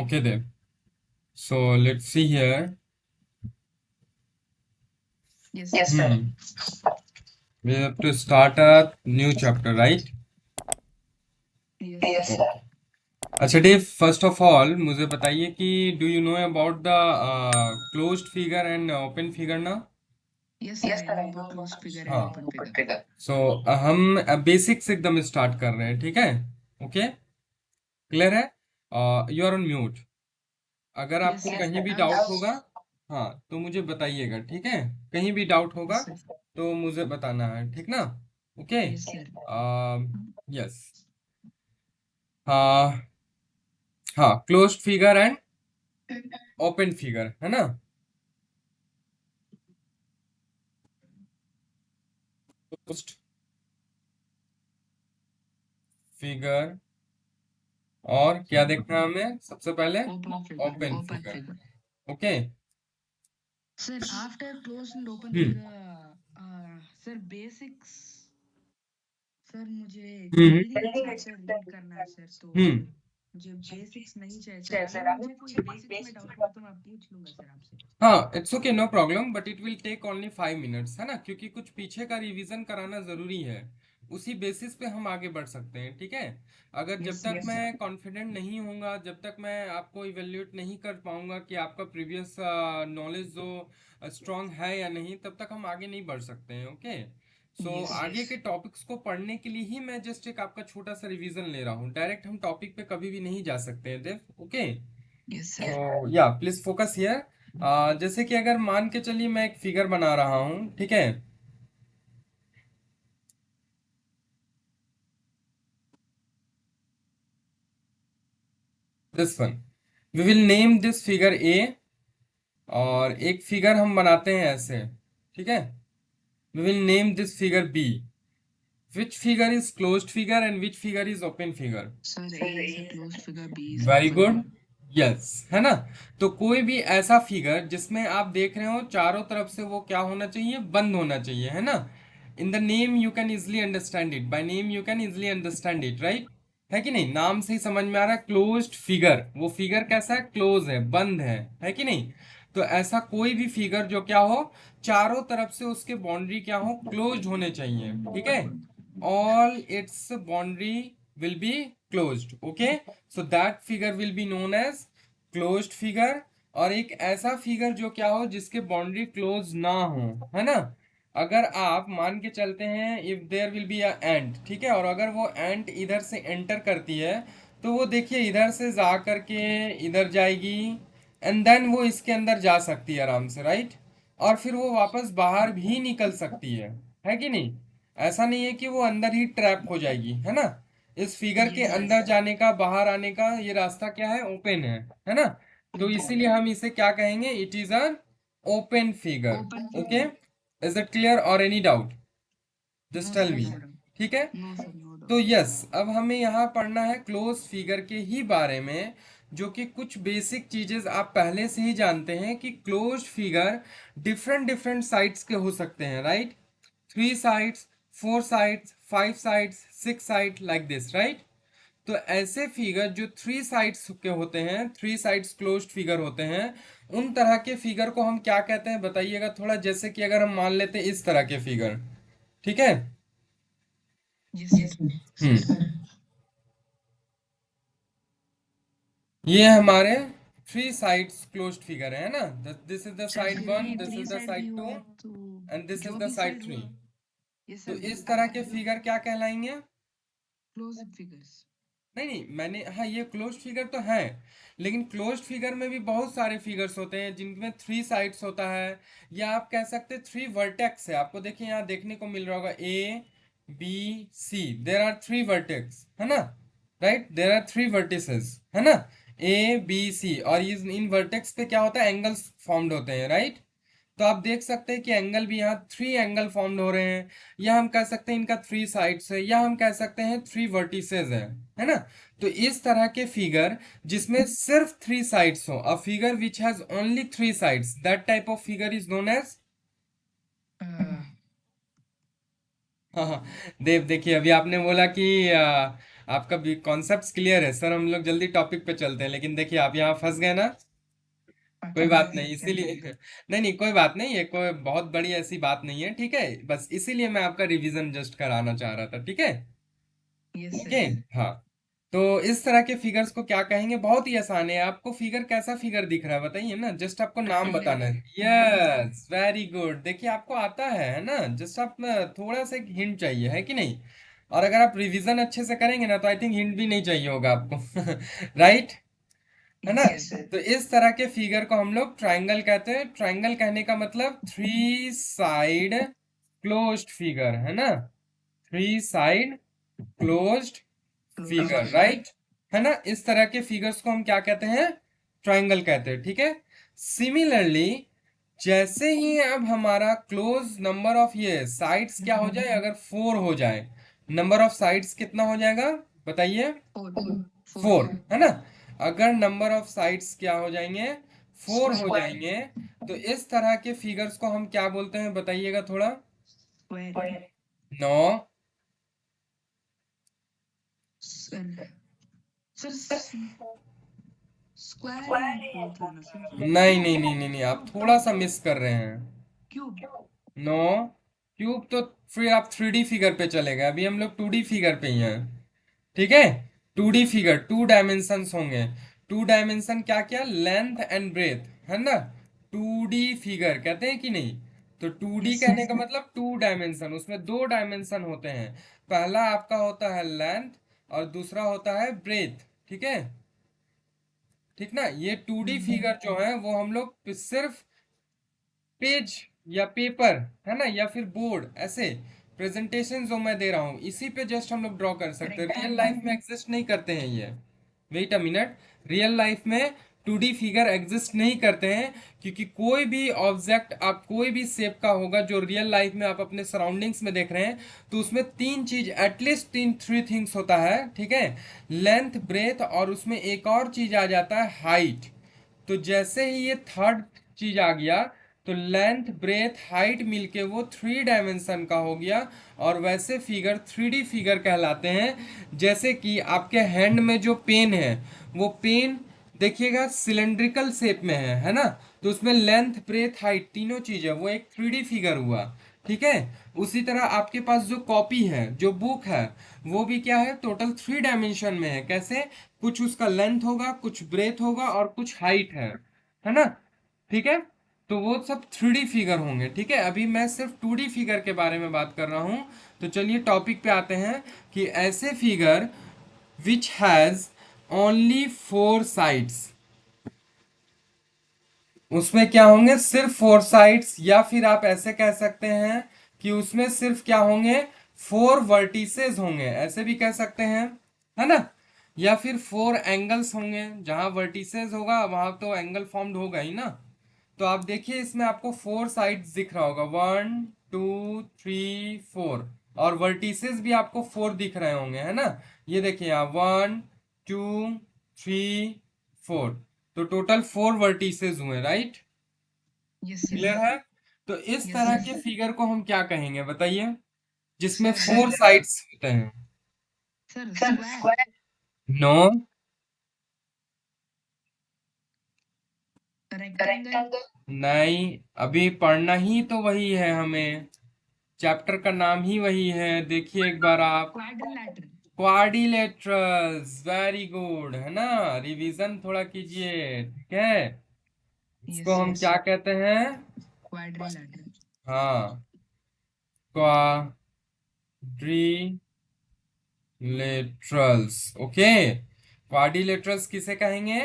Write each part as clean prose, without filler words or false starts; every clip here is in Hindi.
Okay, Dev. So let's see here. Yes, Yes, sir. sir. We have to start a new chapter, right? Yes, Yes, sir. sir. अच्छा डेव, फर्स्ट ऑफ ऑल मुझे बताइए कि do you know about the closed figure and open figure ना? Yes, sir. Yes, I sir. know I know about closed about figure and हाँ, open open figure. figure. सो हम बेसिक से एकदम स्टार्ट कर रहे हैं, ठीक है? ओके, क्लियर है? You are on mute. अगर Yes, आपको sir. कहीं भी I डाउट was. होगा, हाँ, तो मुझे बताइएगा, ठीक है? कहीं भी डाउट होगा Yes, sir. तो मुझे बताना है, ठीक ना? Okay, Yes, sir. यस, हाँ हाँ, closed figure and open figure, है ना? क्लोज्ड फिगर, और क्या देखना है हमें सबसे पहले? Open figure. Open Open figure. figure. Okay. Sir, after closed and open hmm figure, sir, basics. Sir मुझे हम्म जल्दी चैप्टर रीड करना है सर, तो हम्म मुझे बेसिक्स नहीं चाहिए सर। Sir, अगर sir. I मुझे will कोई check my बेसिक्स में basics. डाउट होगा तो मैं पूछ लूंगा सर आपसे। हाँ, it's okay, no problem, but it will take only 5 minutes, है ना? क्योंकि कुछ पीछे का रिवीजन कराना जरूरी है। उसी बेसिस पे हम आगे बढ़ सकते हैं, ठीक है? अगर जब यस तक सर। मैं कॉन्फिडेंट नहीं होऊंगा, जब तक मैं आपको इवेल्युएट नहीं कर पाऊंगा कि आपका प्रीवियस नॉलेज जो स्ट्रांग है या नहीं, तब तक हम आगे नहीं बढ़ सकते हैं, ओके? सो यस आगे यस। के टॉपिक्स को पढ़ने के लिए ही मैं जस्ट एक आपका छोटा सा रिवीजन ले रहा हूँ। डायरेक्ट हम टॉपिक पे कभी भी नहीं जा सकते हैं, देव, ओके? Yes sir. तो या प्लीज फोकस हियर। जैसे कि अगर मान के चलिए मैं एक फिगर बना रहा हूं, ठीक है? This one, we will name this figure A, और एक फिगर हम बनाते हैं ऐसे, ठीक है? We will name this figure B. Which figure is closed figure and which figure is open figure? Sir Sir, A is a A is closed figure, B is very open good, figure. Yes, है ना? तो कोई भी ऐसा फिगर जिसमें आप देख रहे हो चारों तरफ से वो क्या होना चाहिए? बंद होना चाहिए, है ना? In the name you can easily understand it, by name you can easily understand it, right? है कि नहीं? नाम से ही समझ में आ रहा है, क्लोज्ड फिगर। वो फिगर कैसा है? क्लोज है, बंद है कि नहीं? तो ऐसा कोई भी फिगर जो क्या हो, चारों तरफ से उसके बाउंड्री क्या हो? क्लोज्ड होने चाहिए, ठीक है? all its boundary will be closed, okay? So that figure will be known as closed figure। और एक ऐसा फिगर जो क्या हो, जिसके बाउंड्री क्लोज ना हो, है ना? अगर आप मान के चलते हैं, if there will be a ant, ठीक है, और अगर वो एंट इधर से एंटर करती है, तो वो देखिए इधर से जा करके इधर जाएगी, एंड देन वो इसके अंदर जा सकती है आराम से, राइट? और फिर वो वापस बाहर भी निकल सकती है कि नहीं? ऐसा नहीं है कि वो अंदर ही ट्रैप हो जाएगी, है ना? इस फिगर के यस अंदर जाने का, बाहर आने का ये रास्ता क्या है? ओपन है ना? तो ओपन है। इसीलिए हम इसे क्या कहेंगे? It is a open figure. Open okay, figure. Is it clear और any doubt? Just no tell sir, me, no doubt. ठीक है? नो सर, नो तो डाउट। यस, अब हमें यहाँ पढ़ना है क्लोज फिगर के ही बारे में, जो कि कुछ बेसिक चीजेस आप पहले से ही जानते हैं कि close figure different different sides के हो सकते हैं, right? 3 sides, 4 sides, 5 sides, 6 side, like this, right? तो ऐसे फिगर जो 3 साइड्स के होते हैं, 3 साइड्स क्लोज्ड फिगर होते हैं, उन तरह के फिगर को हम क्या कहते हैं बताइएगा थोड़ा? जैसे कि अगर हम मान लेते हैं इस तरह के फिगर, ठीक है? Yes sir. हम्म, ये हमारे 3 साइड्स क्लोज्ड फिगर है ना? This is the sir side फिर वन, भी this three is the side भी साइड टू, हुआ तो एंड दिस इज जो द भी साइड साइड थ्री। हुआ। यस तो सर, इस तरह के जो फिगर क्या कहलाएंगे? Closed figures. नहीं नहीं, मैंने, हाँ, ये क्लोज्ड फिगर तो है, लेकिन क्लोज्ड फिगर में भी बहुत सारे फिगर्स होते हैं जिनमें 3 साइड्स होता है, या आप कह सकते हैं 3 वर्टेक्स है। आपको देखिए यहाँ देखने को मिल रहा होगा A B C, there are 3 vertex, है ना? राइट, देर आर 3 वर्टिसेस, है ना? ए बी सी, और इन वर्टेक्स पे क्या होता है? एंगल्स फॉर्म्ड होते हैं, राइट? तो आप देख सकते हैं कि एंगल भी यहाँ 3 एंगल फॉर्म्ड हो रहे हैं, या हम कह सकते हैं इनका 3 साइड्स है, या हम कह सकते हैं 3 वर्टिसेस है ना? तो इस तरह के फिगर जिसमें सिर्फ 3 साइड्स हो, a figure which has only 3 sides, that type of figure is known as. हाँ हाँ, देव देखिए, अभी आपने बोला कि आपका भी कॉन्सेप्ट क्लियर है सर, हम लोग जल्दी टॉपिक पे चलते हैं, लेकिन देखिए आप यहाँ फंस गए ना। कोई बात नहीं, इसीलिए नहीं नहीं कोई बात नहीं, ये कोई बहुत बड़ी ऐसी बात नहीं है, ठीक है, बस इसीलिए मैं आपका रिवीजन जस्ट कराना चाह रहा था, ठीक है। Yes, okay. sir. हाँ। तो इस तरह के फिगर्स को क्या कहेंगे, बहुत ही आसान है। आपको फिगर कैसा फिगर दिख रहा है बताइए ना, जस्ट आपको नाम बताना है। यस वेरी गुड, देखिए आपको आता है ना, जस्ट आप थोड़ा सा हिंट चाहिए है कि नहीं। और अगर आप रिवीजन अच्छे से करेंगे ना तो आई थिंक हिंट भी नहीं चाहिए होगा आपको राइट, है ना। Yes, sir. तो इस तरह के फिगर को हम लोग ट्रायंगल कहते हैं। ट्रायंगल कहने का मतलब थ्री साइड क्लोज्ड फिगर, है ना, three side closed Closed figure, figure. Right, है ना। इस तरह के फिगर्स को हम क्या कहते हैं, ट्रायंगल कहते हैं, ठीक है। सिमिलरली जैसे ही अब हमारा क्लोज नंबर ऑफ ये साइड्स क्या हो जाए, अगर फोर हो जाए, नंबर ऑफ साइड्स कितना हो जाएगा बताइए, Four. Four. फोर, है ना। अगर नंबर ऑफ साइड्स क्या हो जाएंगे, फोर हो Square. जाएंगे, तो इस तरह के फिगर्स को हम क्या बोलते हैं बताइएगा थोड़ा। Square. No, Sir. Sir. Square ही बोलते हैं ना sir. नहीं नहीं नहीं नहीं नहीं, आप थोड़ा सा मिस कर रहे हैं। Cube. नो, क्यूब तो फिर आप थ्री डी फिगर पे चले गए, अभी हम लोग टू डी फिगर पे ही हैं, ठीक है। Two D figure, two dimensions होंगे। टू डायमेंशन क्या क्या, लेंथ एंड ब्रेथ, है ना। टू डी फिगर कहते हैं कि नहीं। तो टू डी Yes, कहने sir. का मतलब टू डायमेंशन, उसमें दो डायमेंशन होते हैं। पहला आपका होता है लेंथ और दूसरा होता है ब्रेथ, ठीक है। ठीक ना, ये टू डी फिगर जो है वो हम लोग सिर्फ पेज या पेपर, है ना, या फिर बोर्ड, ऐसे प्रेजेंटेशन जो मैं दे रहा हूँ इसी पे जस्ट हम लोग ड्रॉ कर सकते हैं, रियल Rectangle. लाइफ में एग्जिस्ट नहीं करते हैं ये। Wait a minute, real life में टू डी फिगर एग्जिस्ट नहीं करते हैं, क्योंकि कोई भी ऑब्जेक्ट आप कोई भी शेप का होगा जो रियल लाइफ में आप अपने सराउंडिंग्स में देख रहे हैं, तो उसमें तीन चीज, एटलीस्ट तीन थ्री थिंग्स होता है, ठीक है। लेंथ, ब्रेथ और उसमें एक और चीज आ जाता है, हाइट। तो जैसे ही ये थर्ड चीज आ गया, तो लेंथ ब्रेथ हाइट मिलके वो थ्री डायमेंशन का हो गया, और वैसे फिगर थ्री डी फिगर कहलाते हैं। जैसे कि आपके हैंड में जो पेन है, वो पेन देखिएगा सिलेंड्रिकल शेप में है ना। तो उसमें लेंथ ब्रेथ हाइट तीनों चीज है, वो एक थ्री डी फिगर हुआ, ठीक है। उसी तरह आपके पास जो कॉपी है, जो बुक है, वो भी क्या है, टोटल थ्री डायमेंशन में है। कैसे, कुछ उसका लेंथ होगा, कुछ ब्रेथ होगा और कुछ हाइट है ना, ठीक है। तो वो सब थ्री डी फिगर होंगे, ठीक है। अभी मैं सिर्फ टू डी फिगर के बारे में बात कर रहा हूँ। तो चलिए टॉपिक पे आते हैं कि ऐसे figure which has only four sides, उसमें क्या होंगे, सिर्फ फोर साइड्स, या फिर आप ऐसे कह सकते हैं कि उसमें सिर्फ क्या होंगे, फोर वर्टिसेस होंगे, ऐसे भी कह सकते हैं, है ना। या फिर फोर एंगल्स होंगे, जहां वर्टिसेस होगा वहां तो एंगल फॉर्म्ड होगा ही ना। तो आप देखिए इसमें आपको फोर साइड्स दिख रहा होगा, वन टू थ्री फोर, और वर्टिसेस भी आपको फोर दिख रहे होंगे, है ना। ये देखिए यहाँ वन टू थ्री फोर, तो टोटल फोर वर्टिसेस हुए, राइट। Yes, sir. क्लियर है। तो इस Yes, तरह sir. के फिगर को हम क्या कहेंगे बताइए, जिसमें Sir. फोर साइड्स होते हैं। Sir. Square. No, Rectangle. नहीं, अभी पढ़ना ही तो वही है हमें, चैप्टर का नाम ही वही है, देखिए एक बार आप। Quadrilateral. क्वाड्रिलेटरल्स, वेरी गुड, है ना। रिवीजन थोड़ा कीजिए, ठीक है। इसको Yes, हम yes. क्या कहते हैं, Quadrilateral. हाँ, क्वाड्रिलेटरल्स, ओके। क्वाड्रिलेटरल्स किसे कहेंगे,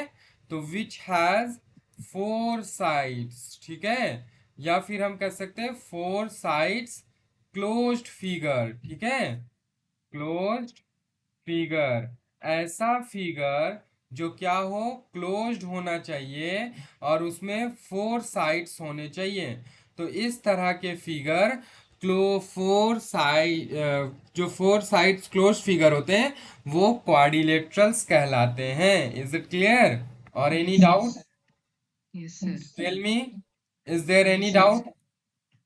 तो विच हैज फोर साइड्स, ठीक है। या फिर हम कह सकते हैं फोर साइड्स क्लोज्ड फिगर, ठीक है, क्लोज्ड फिगर, ऐसा फिगर जो क्या हो, क्लोज्ड होना चाहिए और उसमें फोर साइड्स होने चाहिए। तो इस तरह के फिगर क्लो फोर साइड, जो फोर साइड्स क्लोज्ड फिगर होते हैं वो क्वाड्रिलेटरल्स कहलाते हैं। इज इट क्लियर और any Yes, doubt, yes. Yes, sir. Tell me, is there any Yes, sir. Doubt,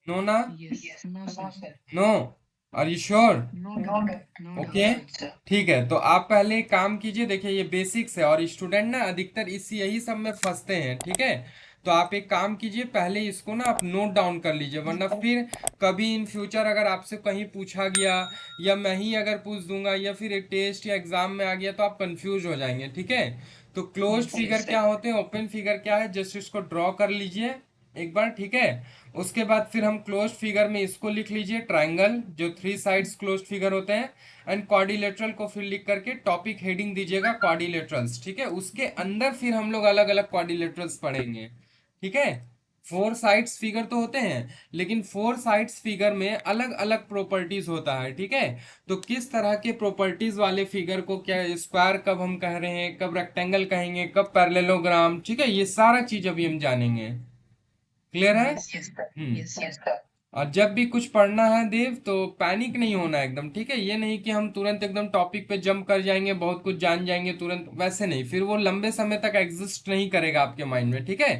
no ना, Yes. No, sir. No, are you sure? No doubt. No okay, doubt, sir. ठीक है। तो आप पहले एक काम कीजिए, देखिए ये बेसिक्स है और स्टूडेंट ना अधिकतर इसी यही सब में फंसते हैं, ठीक है। तो आप एक काम कीजिए, पहले इसको ना आप नोट डाउन कर लीजिए, वरना फिर कभी इन फ्यूचर अगर आपसे कहीं पूछा गया या मैं ही अगर पूछ दूंगा या फिर एक टेस्ट या एग्जाम में आ गया तो आप कंफ्यूज हो जाएंगे, ठीक है। तो क्लोज्ड Yes, फिगर yes. क्या होते हैं, ओपन फिगर क्या है, जस्ट इसको ड्रॉ कर लीजिए एक बार, ठीक है। उसके बाद फिर हम क्लोज्ड फिगर में इसको लिख लीजिए ट्राइंगल, जो थ्री साइड्स क्लोज्ड फिगर होते हैं, एंड क्वाड्रिलेटरल को फिर लिख करके टॉपिक हेडिंग दीजिएगा क्वाड्रिलेटरल्स, ठीक है। उसके अंदर फिर हम लोग अलग अलग क्वाड्रिलेटरल्स पढ़ेंगे, ठीक है। फोर साइड्स फिगर तो होते हैं, लेकिन फोर साइड्स फिगर में अलग अलग प्रॉपर्टीज होता है, ठीक है। तो किस तरह के प्रॉपर्टीज वाले फिगर को क्या स्क्वायर कब हम कह रहे हैं, कब रेक्टेंगल कहेंगे, कब पैरेललोग्राम, ठीक है, ये सारा चीज अभी हम जानेंगे। क्लियर है? Yes, yes. Yes, हम्म। sir. और जब भी कुछ पढ़ना है देव, तो पैनिक नहीं होना एकदम, ठीक है। ये नहीं कि हम तुरंत एकदम टॉपिक पे जंप कर जाएंगे, बहुत कुछ जान जाएंगे तुरंत, वैसे नहीं, फिर वो लंबे समय तक एग्जिस्ट नहीं करेगा आपके माइंड में, ठीक है।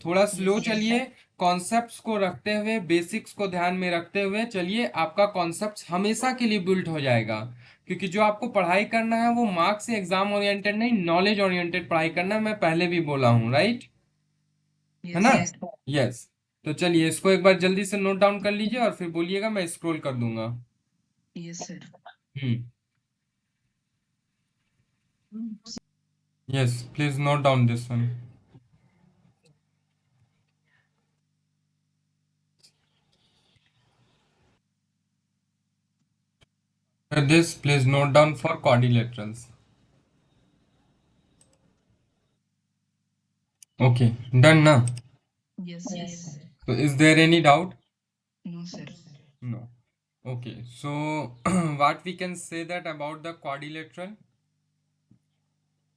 थोड़ा स्लो Yes, yes. चलिए, कॉन्सेप्ट्स को रखते हुए, बेसिक्स को ध्यान में रखते हुए चलिए, आपका कॉन्सेप्ट हमेशा के लिए बिल्ड हो जाएगा। क्योंकि जो आपको पढ़ाई करना है वो मार्क्स से एग्जाम ओरिएंटेड नहीं, नॉलेज ओरिएंटेड पढ़ाई करना है, मैं पहले भी बोला हूँ, राइट, है ना? Yes, sir. यस। तो चलिए इसको एक बार जल्दी से नोट डाउन कर लीजिए और फिर बोलिएगा, मैं स्क्रॉल कर दूंगा। Yes, sir. Hmm. Yes, please note down this one. This please note down for quadrilaterals. Okay, done ना? Yes, yes. तो is there any doubt? No, sir. No. Okay, so what we can say that about the quadrilateral?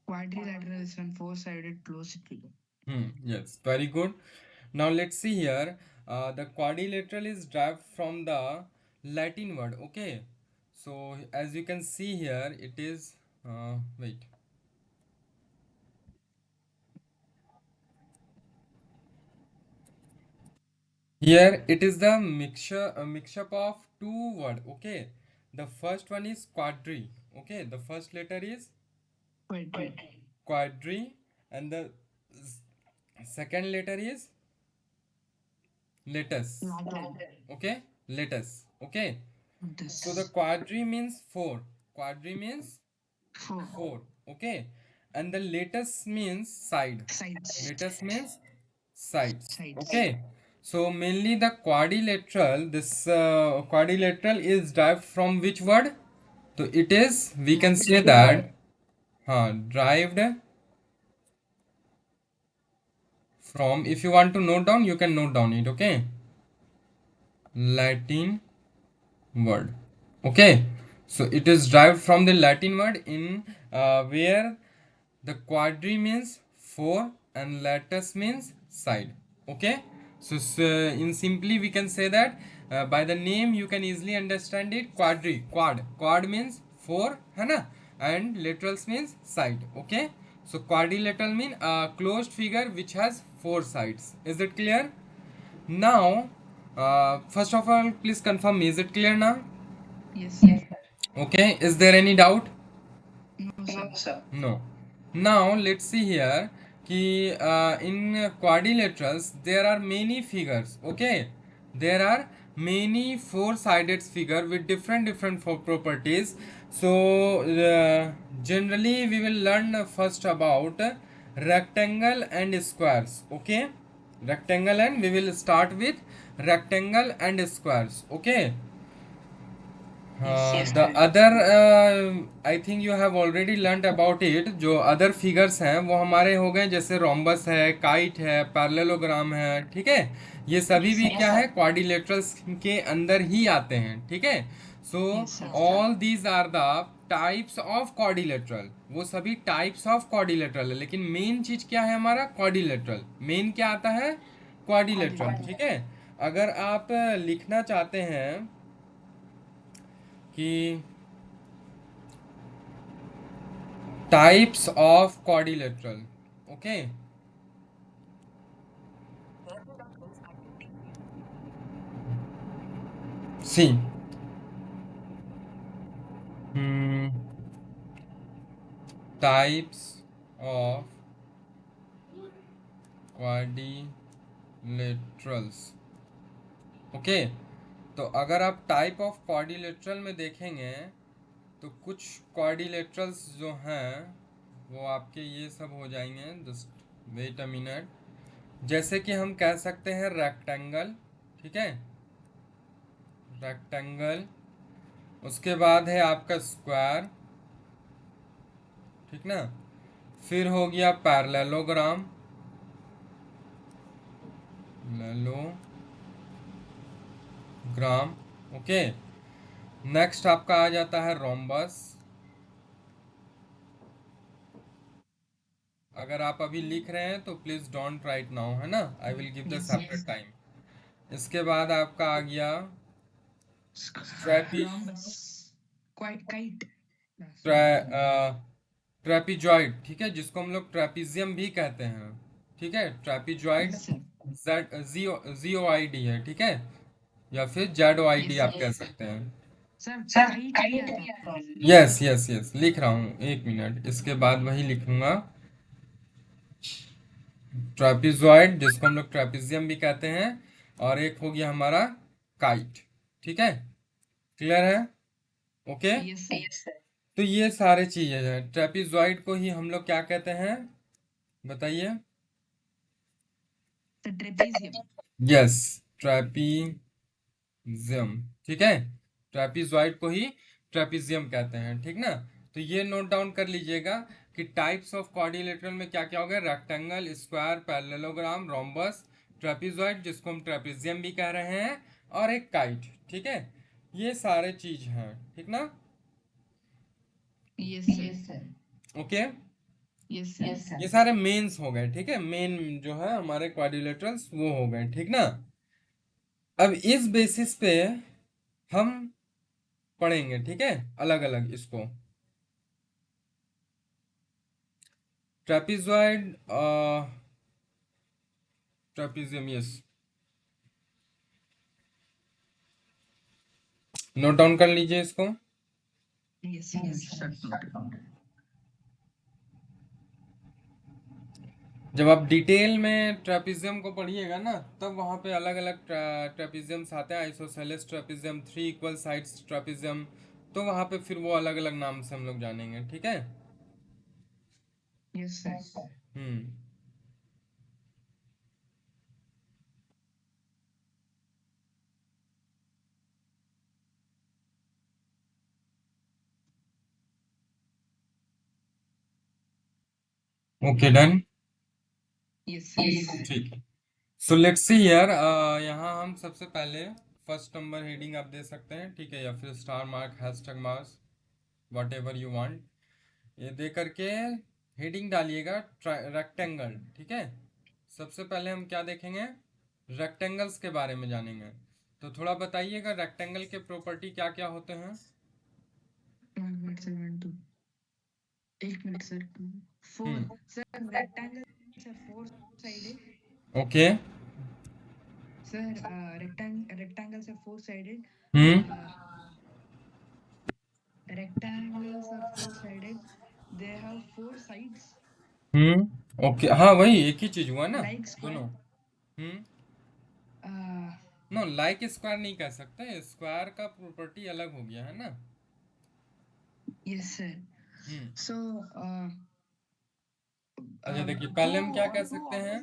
Quadrilateral is one four-sided closed figure. Yes, very good. Now let's see here. The quadrilateral is derived from the Latin word. Okay, so as you can see here, it is. Wait. Here it is the mixture, a mixture of two words. Okay, the first one is quadri. Okay, the first letter is Quadri. quadri, and the second letter is letus. Lateral. Okay, letus. Okay. So the This. quadri means four. Quadri means Four. four. Okay. And the latest means side. Sides. Latest means sides. Sides. Okay. So mainly the quadrilateral, this quadrilateral is derived from which word? So it is, we can say that, derived from, if you want to note down, you can note down it. Okay. Latin word. Okay, so it is derived from the Latin word in where the quadri means four and latus means side. Okay, so, in simply we can say that by the name you can easily understand it. Quadri, quad means four, है ना, and laterals means side. Okay, so quadrilateral mean a closed figure which has four sides. Is it clear? Now, first of all, please confirm me. Is it clear now? Yes, sir. Okay. Is there any doubt? No, sir. No. Now let's see here. कि in quadrilaterals there are many figures. Okay, there are many four-sided figure with different properties. So generally we will learn first about rectangle and squares. Okay, rectangle, and we will start with rectangle and squares. Okay. Yes, The other I think you have already learnt about it. जो अदर फिगर्स हैं वो हमारे हो गए, जैसे रोम्बस है, काइट है, पैरेललोग्राम है, ठीक है। ये सभी yes, भी sir. क्या है, क्वाड्रिलेटरल्स के अंदर ही आते हैं, ठीक है। So Yes, sir. All these are the types of quadrilateral, वो सभी टाइप्स ऑफ क्वाड्रिलेटरल है, लेकिन मेन चीज क्या है हमारा, क्वाड्रिलेटरल। मेन क्या आता है, क्वाड्रिलेटरल, ठीक है। अगर आप लिखना चाहते हैं कि types of quadrilateral, okay, see, types of quadrilaterals. Okay, तो अगर आप टाइप ऑफ क्वाड्रिलेटरल में देखेंगे तो कुछ क्वाड्रिलेटरल्स जो हैं वो आपके ये सब हो जाएंगे। Just wait a minute. जैसे कि हम कह सकते हैं रेक्टेंगल, ठीक है, रेक्टेंगल। उसके बाद है आपका स्क्वायर, ठीक ना। फिर हो गया पैरेललोग्राम, पैरेललोग्राम। ओके, नेक्स्ट आपका आ जाता है रोम्बस। अगर आप अभी लिख रहे हैं तो प्लीज डोंट राइट नाउ, है ना, I will give the Yes, separate yes. Time. इसके बाद आपका आ गया ट्रैपी Rhombus. Quite kite. ट्रेपिजॉइड, ठीक है, जिसको हम लोग ट्रेपिजियम भी कहते हैं, ठीक है, ट्रेपिजॉइड। Yes, sir. ZOID है, ठीक है, या फिर ZOID Yes, आप sir. कह सकते हैं। सर काइट भी आता है। यस यस यस, लिख रहा हूँ, एक मिनट, इसके बाद वही लिखूंगा। ट्रेपिजॉइड, जिसको हम लोग ट्रेपिजियम भी कहते हैं, और एक हो गया हमारा काइट, ठीक है, क्लियर है? Okay, Yes, sir. तो ये सारे चीजें हैं। ट्रेपिजॉइड को ही हम लोग क्या कहते हैं, बताइए? The trapezium. यस, ट्रेपिजियम, ठीक है, ट्रेपिजॉइड को ही ट्रेपिजियम कहते हैं, ठीक ना। तो ये नोट डाउन कर लीजिएगा कि टाइप्स ऑफ क्वाड्रिलेटरल में क्या क्या हो गया, rectangle, square, parallelogram, rhombus, trapezoid जिसको हम ट्रेपिजियम भी कह रहे हैं, और एक काइट, ठीक है, ये सारे चीज हैं, ठीक ना। Yes, sir. Okay, Yes, sir. ये सारे मेंस हो गए, ठीक है, मेन जो है हमारे क्वाड्रिलेटरल्स वो हो गए, ठीक ना। अब इस बेसिस पे हम पढ़ेंगे, ठीक है, अलग अलग इसको। Trapezoid, trapezium, yes, note down कर लीजिए इसको। Yes, sir. Noted. जब आप डिटेल में ट्रेपिजियम को पढ़िएगा ना, तब वहाँ पे अलग अलग ट्रेपिजियम्स आते हैं, isosceles trapezium, 3 equal sides trapezium, तो वहाँ पे फिर वो अलग अलग नाम से हम लोग जानेंगे, ठीक है। Yes, sir. हम्म, ओके, डन, Yes, sir. ठीक है। सो लेट्स सी हियर, यहाँ हम सबसे पहले फर्स्ट नंबर हेडिंग आप दे सकते हैं, ठीक है, या फिर star mark, hashtag marks, what ever you want, ये दे करके हेडिंग डालिएगा रेक्टेंगल, ठीक है। सबसे पहले हम क्या देखेंगे, रेक्टेंगल्स के बारे में जानेंगे। तो थोड़ा बताइएगा रेक्टेंगल के प्रॉपर्टी क्या क्या होते हैं। 1 minute, sir. 1, 2. 1 minute, sir. 4. Hmm, Sir, rectangles are four-sided. Okay, Sir, rectangles are four-sided. Hmm, Rectangles are four-sided. They have four sides okay, हाँ वही एक ही चीज हुआ ना, like square. दोनों। हम्म, Uh, नो, लाइक स्क्वायर नहीं कह सकते, स्क्वायर का प्रॉपर्टी अलग हो गया है ना। yes, sir. हम्म, So, अच्छा देखिए, पहले हम क्या कह सकते हैं,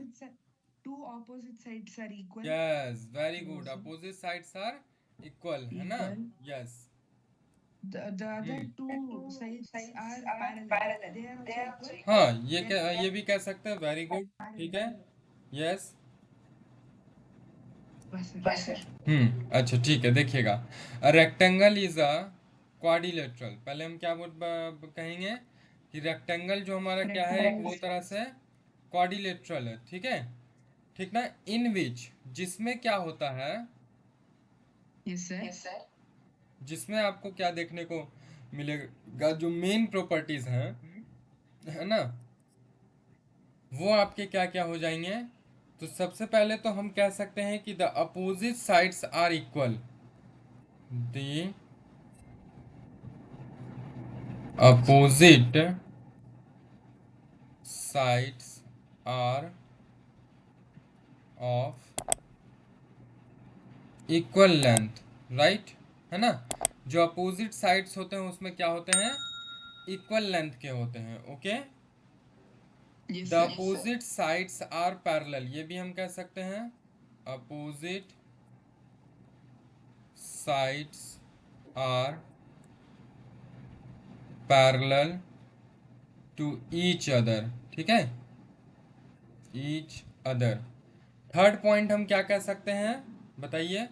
two opposite sides are equal. Yes, very good, opposite sides are equal, है ना, Equal. Yes. The other two sides are parallel. They are also equal. हाँ, ये भी कह सकते हैं, वेरी गुड, ठीक है, यस। बस sir. अच्छा ठीक है, देखिएगा, रेक्टेंगल इज अ क्वाड्रिलेटरल। पहले हम क्या कहेंगे कि रेक्टेंगल जो हमारा क्या है, एक वो तरह से क्वाड्रिलेटरल है, ठीक है, ठीक ना, इन विच, जिसमें क्या होता है, Yes, sir. जिसमें आपको क्या देखने को मिलेगा, जो मेन प्रॉपर्टीज हैं, है ना, वो आपके क्या क्या हो जाएंगे। तो सबसे पहले तो हम कह सकते हैं कि the opposite sides are equal, the opposite sides are of equal length, right, है ना। जो अपोजिट साइड्स होते हैं उसमें क्या होते हैं, इक्वल लेंथ के होते हैं, ओके। Yes, द sir. Opposite sides are parallel, ये भी हम कह सकते हैं, opposite sides are parallel to each other, ठीक है, ईच अदर। थर्ड पॉइंट हम क्या कह सकते हैं, बताइए।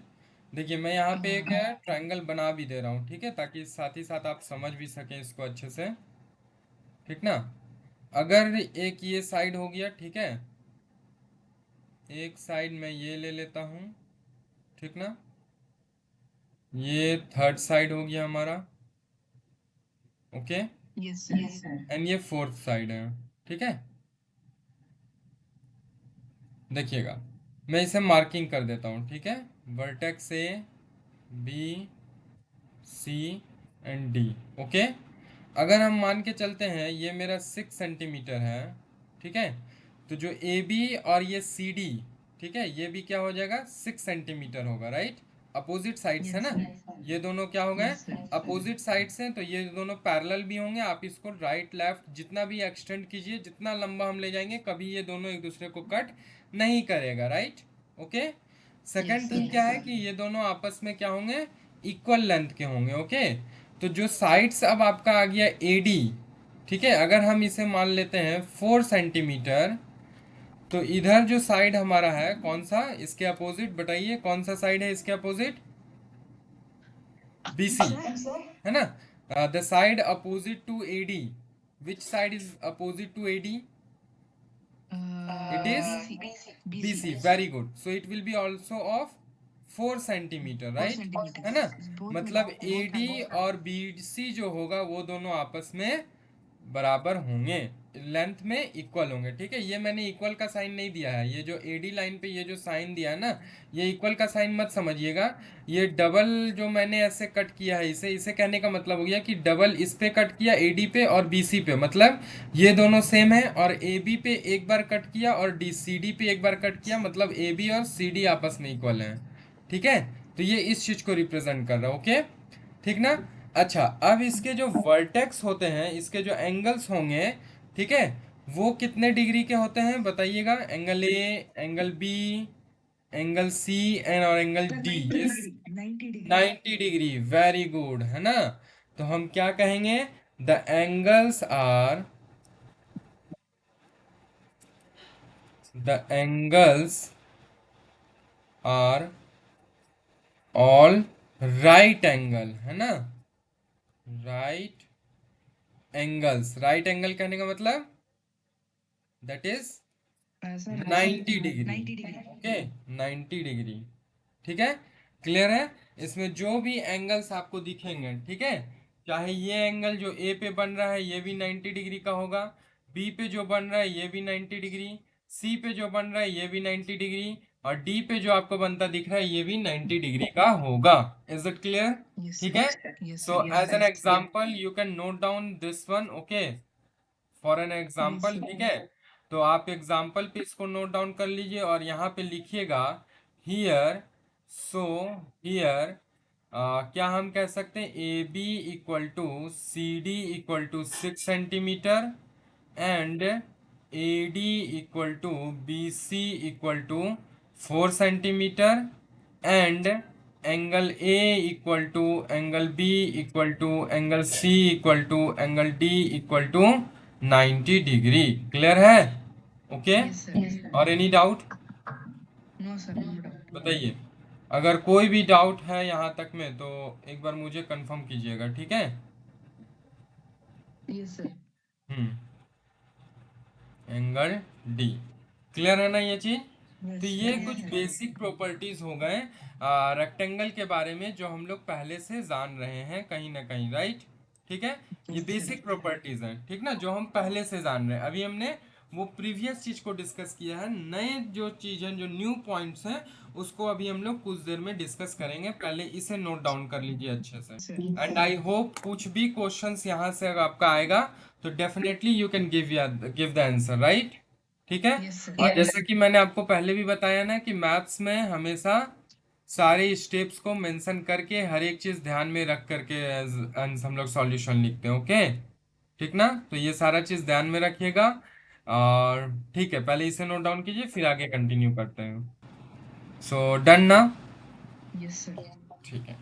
देखिए मैं यहाँ पे एक ट्रायंगल बना भी दे रहा हूँ, ठीक है, ताकि साथ ही साथ आप समझ भी सकें इसको अच्छे से, ठीक ना। अगर एक ये साइड हो गया, ठीक है, एक साइड मैं ये ले लेता हूँ, ठीक ना, ये थर्ड साइड हो गया हमारा, okay, Yes, sir. Yes, sir. And ये फोर्थ साइड है, ठीक है। देखिएगा मैं इसे मार्किंग कर देता हूँ, ठीक है, vertex A, B, C and D, okay. अगर हम मान के चलते हैं ये मेरा 6 सेंटीमीटर है, ठीक है, तो जो ए बी और ये सी डी, ठीक है, ये भी क्या हो जाएगा, 6 सेंटीमीटर होगा, राइट। अपोजिट साइड्स है Yes, ना, sir. ये दोनों क्या हो गए, Yes, sir. अपोजिट साइड्स हैं, तो ये दोनों पैरेलल भी होंगे। आप इसको राइट लेफ्ट जितना भी एक्सटेंड कीजिए, जितना लंबा हम ले जाएंगे, कभी ये दोनों एक दूसरे को कट नहीं करेगा, right, okay. Yes, second sir. Thing क्या है कि ये दोनों आपस में क्या होंगे, इक्वल लेंथ के होंगे, ओके। तो जो साइड्स अब आपका आ गया ए डी, ठीक है, अगर हम इसे मान लेते हैं 4 सेंटीमीटर, तो इधर जो साइड हमारा है कौन सा, इसके अपोजिट बताइए, कौन सा साइड है इसके अपोजिट, बीसी, Sir. है ना। The side opposite to A D, which side is opposite to A D, it is BC. BC, BC. very good. So it will be also of 4 centimetre, 4 right, है ना। centimeters. Both will मतलब both AD both. और BC जो होगा वो दोनों आपस में बराबर होंगे, लेंथ में इक्वल होंगे, ठीक है। ये मैंने इक्वल का साइन नहीं दिया है, ये जो AD लाइन पे ये जो साइन दिया है ना, ये इक्वल का साइन मत समझिएगा। ये डबल जो मैंने ऐसे कट किया है, इसे इसे कहने का मतलब हो गया कि डबल इस पे कट किया AD पे और BC पे, मतलब ये दोनों सेम है, और AB पे एक बार कट किया और CD पे एक बार कट किया, मतलब AB और CD आपस में इक्वल हैं, ठीक है। तो ये इस चीज को रिप्रेजेंट कर रहा है, ओके, ठीक ना। अच्छा, अब इसके जो वर्टेक्स होते हैं, इसके जो एंगल्स होंगे, ठीक है, वो कितने डिग्री के होते हैं बताइएगा, angle A, angle B, angle C and और एंगल Sir, डी, 90 ये degree. 90 degree. 90 degree, very good, है ना। तो हम क्या कहेंगे, the angles are, the angles are all right angle, है ना, राइट एंगल्स। राइट एंगल कहने का मतलब that is Sir, 90 degree, 90 degree. ओके, 90 डिग्री, ठीक है, क्लियर है। इसमें जो भी एंगल्स आपको दिखेंगे, ठीक है, चाहे ये एंगल जो ए पे बन रहा है ये भी 90 डिग्री का होगा, बी पे जो बन रहा है ये भी 90 डिग्री, सी पे जो बन रहा है ये भी 90 डिग्री, और डी पे जो आपको बनता दिख रहा है ये भी 90 डिग्री का होगा। इज इट क्लियर, Yes, ठीक sir. है। Yes, sir. So Yes, as an sir. Example you can note down this one, okay, for an Yes, example, sir. ठीक है। तो आप एग्जाम्पल पे इसको नोट डाउन कर लीजिए और यहाँ पे लिखिएगा हियर, सो हियर, क्या हम कह सकते हैं, A B equal to C D equal to 6 centimeter and A D equal to B C equal to 4 centimeter and angle A equal to angle B equal to angle C equal to angle D equal to 90 degree, clear है, okay. Yes, sir. Yes, sir. और any doubt No, sir. No doubt. बताइए, अगर कोई भी डाउट है यहाँ तक में तो एक बार मुझे कंफर्म कीजिएगा, ठीक है। Yes, sir. Angle D, clear है ना ये चीज। Yes, तो sir. ये Yes, कुछ sir. बेसिक प्रॉपर्टीज हो गए रेक्टेंगल के बारे में जो हम लोग पहले से जान रहे हैं कहीं ना कहीं, राइट, ठीक है। ये Yes, sir. बेसिक प्रॉपर्टीज हैं, ठीक ना, जो हम पहले से जान रहे हैं। अभी हमने वो प्रीवियस चीज को डिस्कस किया है। नए जो चीज है, जो न्यू पॉइंट्स हैं, उसको अभी हम लोग कुछ देर में डिस्कस करेंगे। पहले इसे नोट डाउन कर लीजिए अच्छे से। सर एंड आई होप कुछ भी क्वेश्चंस यहाँ से अगर आपका आएगा तो definitely you can give the answer, right? ठीक है। यस सर और जैसा कि मैंने आपको पहले भी बताया ना कि मैथ्स में हमेशा सारे स्टेप्स को मेंशन करके हर एक चीज ध्यान में रख करके हम लोग सॉल्यूशन लिखते हैं। ओके, ठीक ना? तो ये सारा चीज ध्यान में रखिएगा। और ठीक है, पहले इसे नोट डाउन कीजिए, फिर आगे कंटिन्यू करते हैं। सो डन ना? यस सर ठीक है।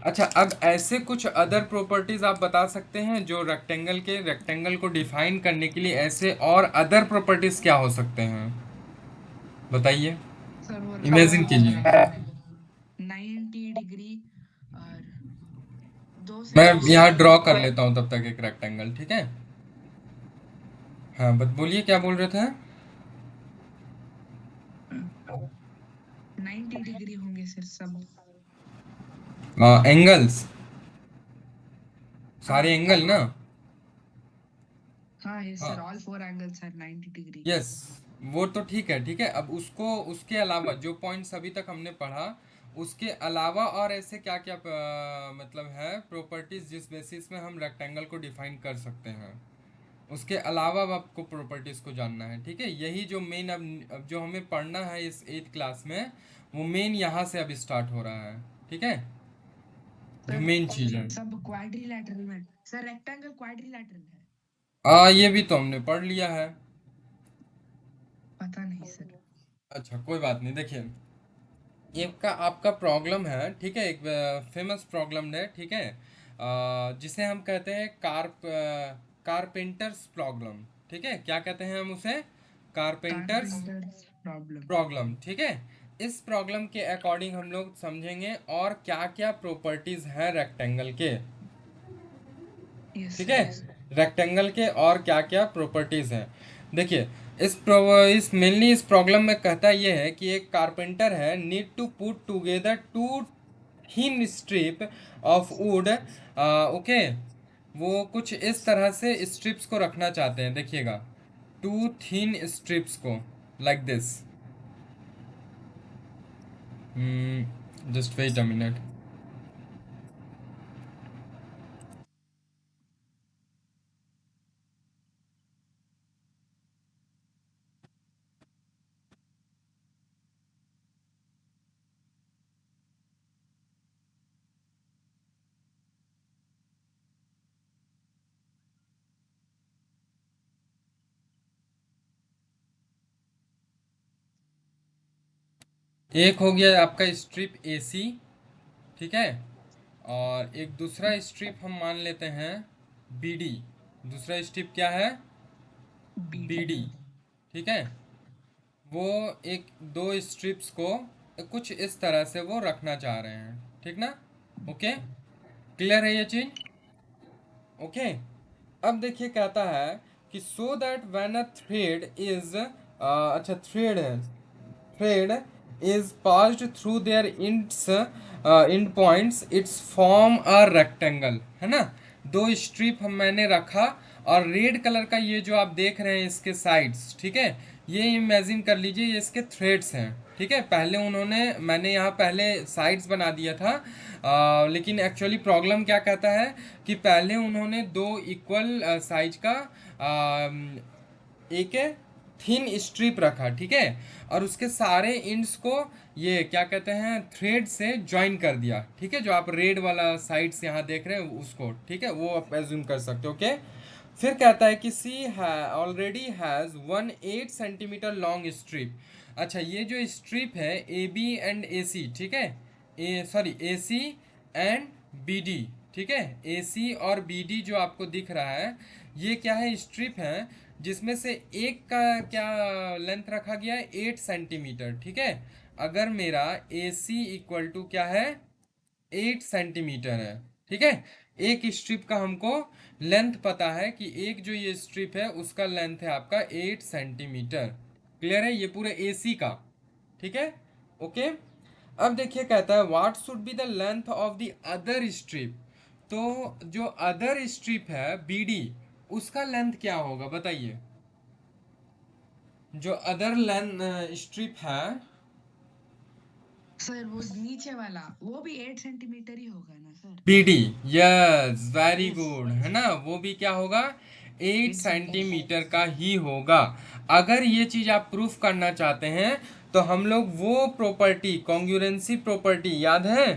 अच्छा, अब ऐसे कुछ अदर प्रॉपर्टीज आप बता सकते हैं जो रेक्टेंगल को डिफाइन करने के लिए ऐसे और अदर प्रॉपर्टीज क्या हो सकते हैं? बताइए, सर वो इमेजिन कीजिए। 90 डिग्री और दो मैं साइड से यहाँ ड्रॉ कर लेता हूँ तब तक एक रेक्टेंगल, ठीक है? हाँ, बस बोलिए क्या बोल रहे थे? 90 डिग्री होंगे सर सब। एंगल्स, हाँ सारे एंगल ना? हाँ यस हाँ, sir, all four angles are 90 degree. Yes, वो तो ठीक है, ठीक है। अब उसको, उसके अलावा जो पॉइंट्स अभी तक हमने पढ़ा, उसके अलावा और ऐसे क्या क्या मतलब है प्रॉपर्टीज जिस बेसिस में हम रेक्टेंगल को डिफाइन कर सकते हैं, उसके अलावा अब आपको प्रॉपर्टीज को जानना है, ठीक है? यही जो मेन अब जो हमें पढ़ना है इस 8th क्लास में, वो मेन यहाँ से अब स्टार्ट हो रहा है, ठीक है? जो सर मेन चीज है। सब क्वाड्रिलैटरल में, सर रेक्टेंगल क्वाड्रिलैटरल है? ये भी तो हमने पढ़ लिया है। पता नहीं सर। अच्छा, कोई बात नहीं। देखिए, एक का आपका प्रॉब्लम है, ठीक है? एक फेमस प्रॉब्लम है, ठीक है? जिसे हम कहते हैं कारपेंटर्स प्रॉब्लम, ठीक है? क्या कहते हैं हम उसे? Carpenters carpenters problem. प्रॉब्लम, ठीक है? इस प्रॉब्लम के अकॉर्डिंग हम लोग समझेंगे और क्या क्या प्रॉपर्टीज हैं रेक्टेंगल के, यस ठीक सर। है? रेक्टेंगल के और क्या क्या प्रॉपर्टीज हैं। देखिए, इस मेनली इस प्रॉब्लम में कहता ये है कि एक कारपेंटर है, need to put together two thin strip of wood. Okay, वो कुछ इस तरह से स्ट्रिप्स को रखना चाहते हैं, देखिएगा, टू थिन स्ट्रिप्स को, like this. Just wait a minute. एक हो गया आपका स्ट्रिप AC, ठीक है? और एक दूसरा स्ट्रिप हम मान लेते हैं BD। दूसरा स्ट्रिप क्या है? बीडी। BD, ठीक है? वो एक दो स्ट्रिप्स को कुछ इस तरह से वो रखना चाह रहे हैं, ठीक ना? ओके, क्लियर है ये चीज? ओके। अब देखिए, कहता है कि so that when a thread is, अच्छा, थ्रेड है, thread is passed through their end points, its form a rectangle, है ना? दो स्ट्रिप हम मैंने रखा, और रेड कलर का ये जो आप देख रहे हैं इसके साइड्स, ठीक है? ये इमेजिन कर लीजिए ये इसके थ्रेड्स हैं, ठीक है? पहले मैंने यहाँ पहले साइड्स बना दिया था, लेकिन एक्चुअली प्रॉब्लम क्या कहता है कि पहले उन्होंने दो इक्वल साइज का एक थिन स्ट्रिप रखा, ठीक है? और उसके सारे इंड्स को ये क्या कहते हैं, थ्रेड से ज्वाइन कर दिया, ठीक है? जो आप रेड वाला साइड्स यहाँ देख रहे हैं उसको, ठीक है? वो आप एज्यूम कर सकते हो, ओके? फिर कहता है कि C already has 1 8 centimeter long strip. अच्छा, ये जो स्ट्रिप है AB एंड AC, ठीक है? AC एंड BD, ठीक है? AC और BD जो आपको दिख रहा है, ये क्या है, स्ट्रिप है, जिसमें से एक का क्या लेंथ रखा गया है, 8 सेंटीमीटर, ठीक है? अगर मेरा AC इक्वल टू क्या है, 8 सेंटीमीटर है, ठीक है? एक स्ट्रिप का हमको लेंथ पता है कि एक जो ये स्ट्रिप है उसका लेंथ है आपका 8 सेंटीमीटर। क्लियर है? ये पूरे AC का, ठीक है? ओके। अब देखिए, कहता है what should be the length of the other strip. तो जो अदर स्ट्रिप है BD, उसका लेंथ क्या होगा बताइए? जो अदर लेंथ स्ट्रिप है, सर वो नीचे वाला वो भी 8 सेंटीमीटर ही होगा ना sir? BD, yes very yes good, है ना, वो भी क्या होगा, 8 8 सेंटीमीटर। सेंटीमीटर का ही होगा। अगर ये चीज आप प्रूफ करना चाहते हैं तो हम लोग वो प्रॉपर्टी, कॉन्ग्रुएंसी प्रॉपर्टी याद है,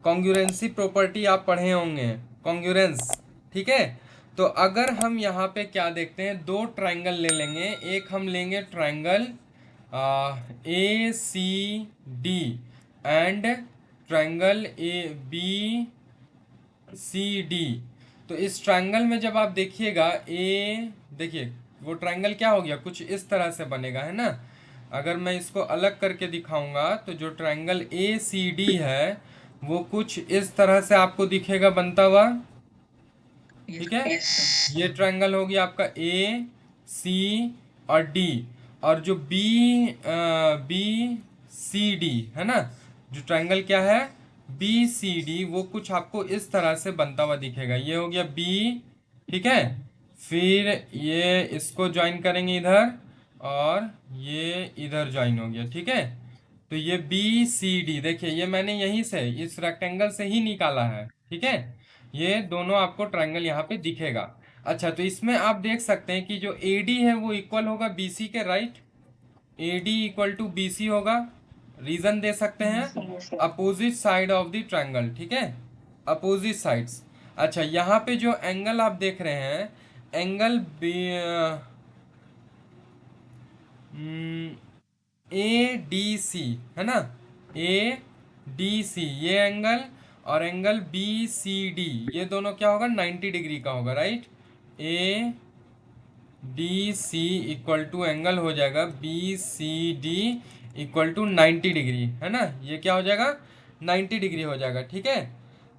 कॉन्ग्रुएंसी प्रॉपर्टी आप पढ़े होंगे, कॉन्ग्रुएंस, ठीक है। तो अगर हम यहाँ पे क्या देखते हैं, दो ट्रायंगल ले लेंगे, एक हम लेंगे triangle A C D and triangle A B C D. तो इस ट्रायंगल में जब आप देखिएगा ए, देखिए वो ट्रायंगल क्या हो गया, कुछ इस तरह से बनेगा, है ना। अगर मैं इसको अलग करके दिखाऊंगा तो जो ट्रायंगल ए सी डी है वो कुछ इस तरह से आपको दिखेगा बनता हुआ, यस ठीक है। सर। ये ट्रायंगल हो गया आपका ए सी और डी, और जो बी बी सी डी है ना, जो ट्रायंगल क्या है बी सी डी, वो कुछ आपको इस तरह से बनता हुआ दिखेगा। ये हो गया बी, ठीक है। फिर ये इसको ज्वाइन करेंगे इधर, और ये इधर ज्वाइन हो गया, ठीक है। तो ये बी सी डी, देखिए ये मैंने यहीं से इस रेक्टेंगल से ही निकाला है, ठीक है। ये दोनों आपको ट्रायंगल यहाँ पे दिखेगा। अच्छा, तो इसमें आप देख सकते हैं कि जो ए डी है वो इक्वल होगा बी सी के, right. A D equal to B C होगा। रीजन दे सकते हैं, yes sir. Opposite side of the triangle, ठीक है, अपोजिट साइड्स। अच्छा, यहाँ पे जो एंगल आप देख रहे हैं, एंगल ए डी सी, है ना, ए डी सी ये एंगल, और एंगल बी सी डी, ये दोनों क्या होगा, 90 डिग्री का होगा, right. A D C equal to angle हो जाएगा B C D equal to 90 degree, है ना, ये क्या हो जाएगा 90 डिग्री हो जाएगा, ठीक है।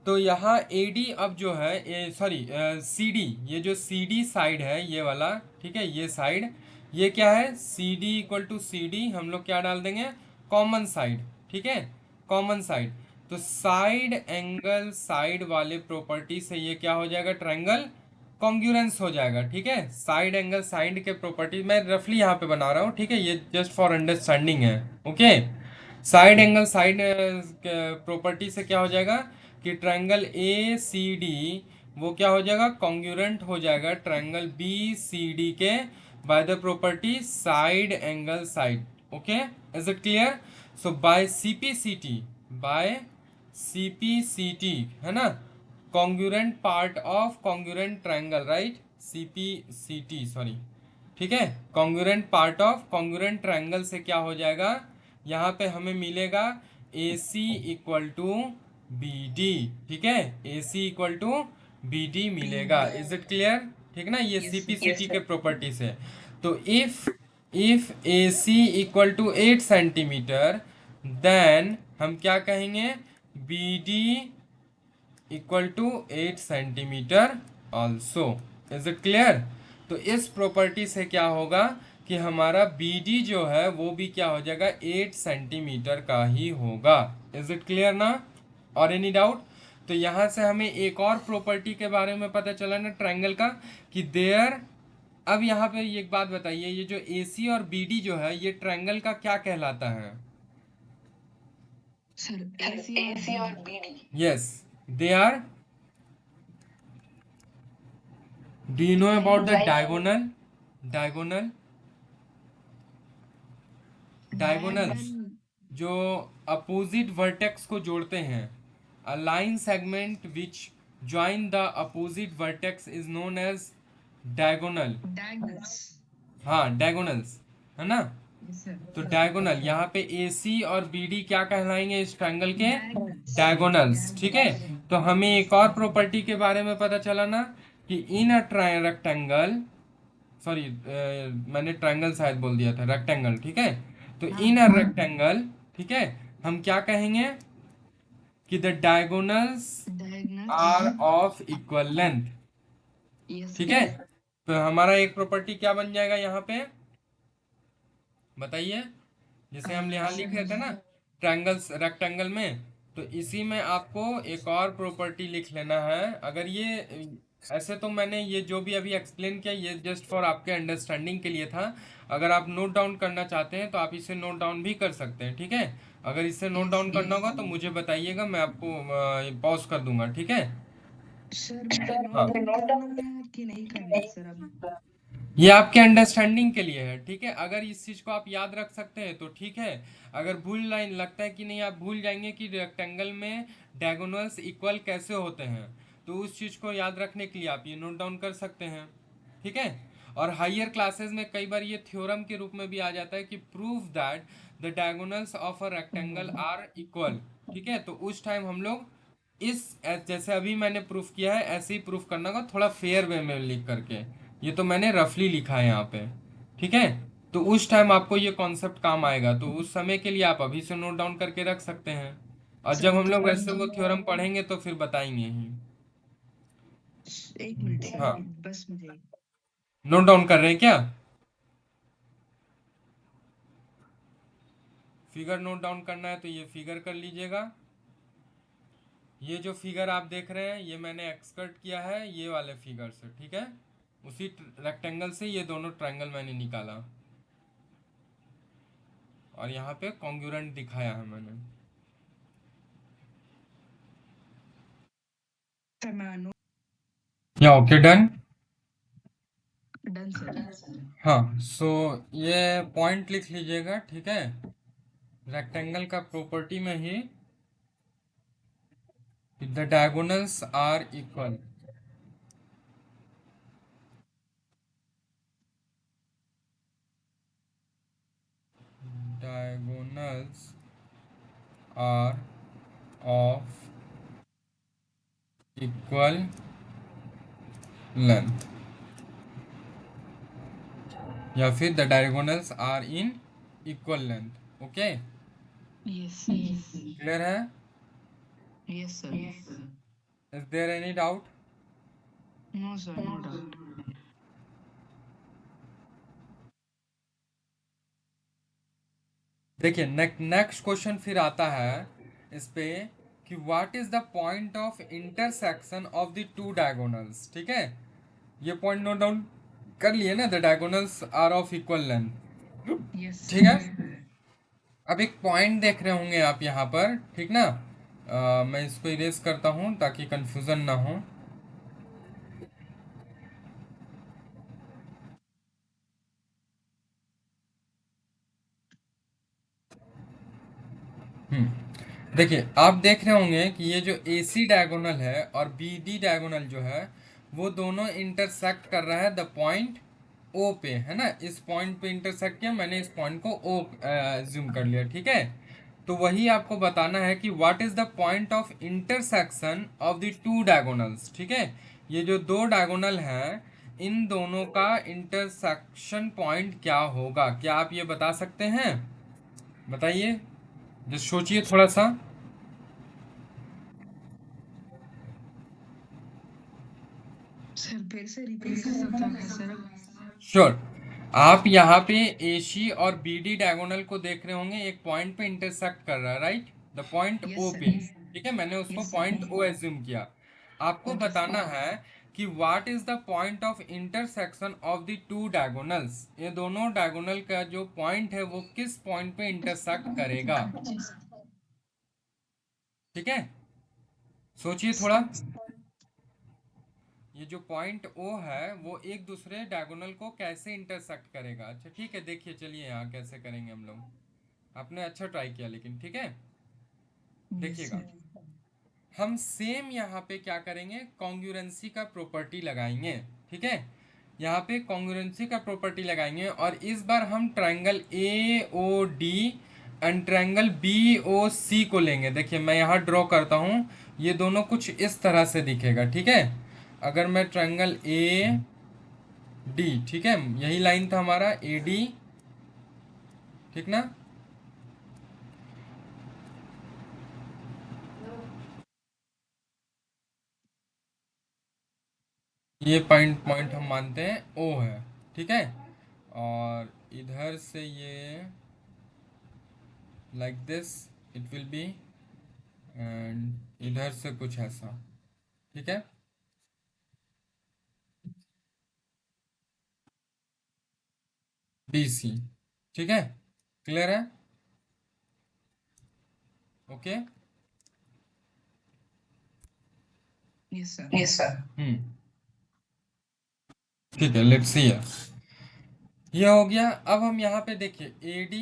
तो यहाँ ए डी अब जो है, सॉरी सी डी, ये जो सी डी साइड है ये वाला, ठीक है, ये साइड, ये क्या है C D equal to C D, हम लोग क्या डाल देंगे, कॉमन साइड, ठीक है, कॉमन साइड। तो साइड एंगल साइड वाले प्रॉपर्टी से ये क्या हो जाएगा, ट्रायंगल कॉन्ग्रुएंस हो जाएगा, ठीक है। साइड एंगल साइड के प्रॉपर्टी मैं रफली यहाँ पे बना रहा हूँ, ठीक है, ये जस्ट फॉर अंडरस्टैंडिंग है, okay. Side angle side property से क्या हो जाएगा कि ट्रायंगल ए सी डी वो क्या हो जाएगा, कॉन्ग्रुएंट हो जाएगा ट्रायंगल बी सी डी के by the property side angle side, okay. Is it clear? So by CPCT, by CPCT, है ना, congruent part of congruent triangle, right, CPCT, sorry, ठीक है। Congruent part of congruent triangle से क्या हो जाएगा, यहाँ पे हमें मिलेगा A C equal to B D, ठीक है, A C equal to B D मिलेगा। Is it clear? ठीक ना, ये यस सर। सीपीसीटी के प्रॉपर्टी से। तो if A C equal to 8 centimetre, then हम क्या कहेंगे, B D equal to 8 centimetre also. Is it clear? तो इस प्रॉपर्टी से क्या होगा कि हमारा बी डी जो है वो भी क्या हो जाएगा, 8 सेंटीमीटर का ही होगा। इज इट क्लियर ना, और एनी डाउट? तो यहाँ से हमें एक और प्रॉपर्टी के बारे में पता चला ना ट्रायंगल का, कि देयर, अब यहाँ पे एक बात बताइए, ये जो ए सी और बी डी जो है ये ट्रायंगल का क्या कहलाता है? सर AC और BD। Yes, they are, do you know about the diagonal? Diagonal, diagonals diagonal. जो अपोजिट वर्टेक्स को जोड़ते हैं, a line segment which join the opposite vertex is known as diagonal. Diagonals. हाँ, डायगोनल्स, है ना। Yes sir. तो डायगोनल यहाँ पे ए सी और बी डी क्या कहलाएंगे इस ट्रायंगल के, डायगोनल्स। डायगोनल्स, ठीक है। तो हमें एक और प्रॉपर्टी के बारे में पता चला ना, कि इन अ रेक्टेंगल, सॉरी मैंने ट्रायंगल शायद बोल दिया था, रेक्टेंगल, ठीक है। तो इन अ रेक्टेंगल, ठीक है, हम क्या कहेंगे कि the diagonals are diagonals. Of equal length, yes ठीक है। सर। तो हमारा एक प्रॉपर्टी क्या बन जाएगा यहाँ पे, बताइए, जैसे हम यहाँ लिख रहे थे ना ट्रायंगल्स रेक्टेंगल में, तो इसी में आपको एक और प्रॉपर्टी लिख लेना है। अगर ये ऐसे तो मैंने ये जो भी अभी एक्सप्लेन किया ये जस्ट फॉर आपके अंडरस्टैंडिंग के लिए था। अगर आप नोट डाउन करना चाहते हैं तो आप इसे नोट डाउन भी कर सकते हैं, ठीक है। अगर इसे नोट यस डाउन सर। करना होगा तो मुझे बताइएगा, मैं आपको पॉज कर दूंगा, ठीक है। सर मुझे हाँ, नोट डाउन करना है कि नहीं करना है सर अब? ये आपके अंडरस्टैंडिंग के लिए है, ठीक है। अगर इस चीज को आप याद रख सकते हैं तो ठीक है। अगर भूल लाइन लगता है कि नहीं, आप भूल जाएंगे कि रेक्टेंगल में डायगोनल्स इक्वल कैसे होते हैं, तो उस चीज को याद रखने के लिए आप ये नोट डाउन कर सकते हैं, ठीक है। और हायर क्लासेस में कई बार ये थ्योरम के रूप में भी आ जाता है कि prove that the diagonals of a rectangle are equal, ठीक है। तो उस टाइम हम लोग इस जैसे अभी मैंने प्रूफ किया है ऐसे ही प्रूफ करना होगा, थोड़ा फेयर वे में लिख करके। ये तो मैंने रफली लिखा है यहाँ पे, ठीक है। तो उस टाइम आपको ये कॉन्सेप्ट काम आएगा, तो उस समय के लिए आप अभी से नोट डाउन करके रख सकते हैं। और जब सर हम तो लोग वैसे वो थ्योरम पढ़ेंगे तो फिर बताएंगे ही। एक मिनट सर, हाँ, बस मुझे नोट डाउन कर रहे हैं क्या? फिगर नोट डाउन करना है तो ये फिगर कर लीजिएगा। ये जो फिगर आप देख रहे हैं ये मैंने एक्सकर्ट किया है ये वाले फिगर से, ठीक है। उसी रेक्टेंगल से ये दोनों ट्रायंगल मैंने निकाला और यहाँ पे कॉन्ग्रुएंट दिखाया है मैंने। सर मैं नोट या ओके, डन। Done sir. हाँ, सो ये पॉइंट लिख लीजिएगा, ठीक है। रेक्टेंगल का प्रॉपर्टी में ही the diagonals are equal, diagonals are of equal length, या फिर the diagonals are in equal length, okay. Yes sir. Clear है? Yes sir. Is there any doubt? No sir, no doubt. देखिए नेक्स्ट क्वेश्चन फिर आता है इस पे कि what is the point of intersection of the two diagonals, ठीक है। ये पॉइंट नोट डाउन कर लिए ना, the diagonals are of equal length, yes ठीक सर। है। अब एक पॉइंट देख रहे होंगे आप यहाँ पर, ठीक ना। मैं इसको इरेज करता हूँ ताकि कंफ्यूजन ना हो। देखिए आप देख रहे होंगे कि ये जो ए सी डायगोनल है और बी डी डायगोनल जो है वो दोनों इंटरसेक्ट कर रहा है द पॉइंट ओ पे, है ना। इस पॉइंट पे इंटरसेक्ट किया, मैंने इस पॉइंट को ओ ज्यूम कर लिया, ठीक है। तो वही आपको बताना है कि what is the point of intersection of the two diagonals, ठीक है। ये जो दो डायगोनल हैं इन दोनों का इंटरसेक्शन पॉइंट क्या होगा, क्या आप ये बता सकते हैं? बताइए, जस्ट सोचिए थोड़ा सा। सर फिर से रिपीट कर सकता है सर अब? श्योर। आप यहाँ पे एसी और बीडी डायगोनल को देख रहे होंगे, एक पॉइंट पे इंटरसेक्ट कर रहा है, right. The point yes O sir. पे, ठीक है। मैंने उसको yes sir. Point O assume किया। आपको ओके सर। बताना है कि what is the point of intersection of the two diagonals, ये दोनों डायगोनल का जो पॉइंट है वो किस पॉइंट पे इंटरसेक्ट करेगा, ठीक है। सोचिए थोड़ा। ये जो पॉइंट ओ है वो एक दूसरे डायगोनल को कैसे इंटरसेक्ट करेगा। अच्छा ठीक है, देखिए चलिए यहाँ कैसे करेंगे हम लोग। आपने अच्छा ट्राई किया लेकिन, ठीक है। यस देखिएगा, सर। हम सेम यहाँ पे क्या करेंगे, कॉन्ग्रुएंसी का प्रॉपर्टी लगाएंगे, ठीक है। यहाँ पे कॉन्ग्रुएंसी का प्रॉपर्टी लगाएंगे और इस बार हम triangle A O D and triangle B O C को लेंगे। देखिए मैं यहाँ ड्रॉ करता हूँ, ये दोनों कुछ इस तरह से दिखेगा, ठीक है। अगर मैं ट्रायंगल ए डी, ठीक है, यही लाइन था हमारा ए डी, ठीक ना। ये पॉइंट पॉइंट हम मानते हैं ओ है, ठीक है। और इधर से ये like this it will B, and इधर से कुछ ऐसा, ठीक है। BC। ठीक है, क्लियर है? Okay, Yes, sir. Yes sir. ठीक है, लेट्स सी है, ये हो गया। अब हम यहाँ पे देखिए AD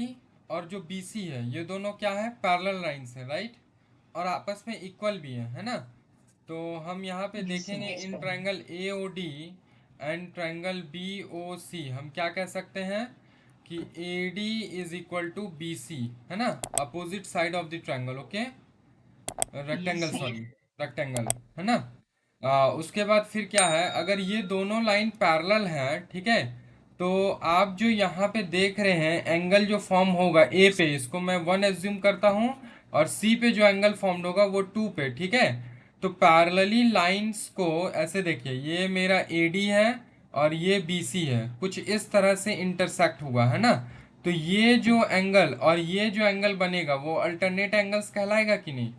और जो BC है ये दोनों क्या है, पैरेलल लाइंस है, राइट, और आपस में इक्वल भी है ना। तो हम यहाँ पे Yes, sir. देखेंगे in triangle AOD and triangle BOC हम क्या कह सकते हैं कि AD is equal to BC, है ना, opposite side of the triangle. Okay, Yes, rectangle, sir. Sorry, rectangle, है ना। उसके बाद फिर क्या है, अगर ये दोनों लाइन पैरेलल हैं, ठीक है, तो आप जो यहाँ पे देख रहे हैं एंगल जो फॉर्म होगा ए पे, इसको मैं 1 एज्यूम करता हूँ, और सी पे जो एंगल फॉर्म्ड होगा वो 2 पे, ठीक है। तो पैरेलली लाइंस को ऐसे देखिए, ये मेरा AD है और ये BC है, कुछ इस तरह से इंटरसेक्ट हुआ, है ना। तो ये जो एंगल और ये जो एंगल बनेगा वो अल्टरनेट एंगल्स कहलाएगा कि नहीं,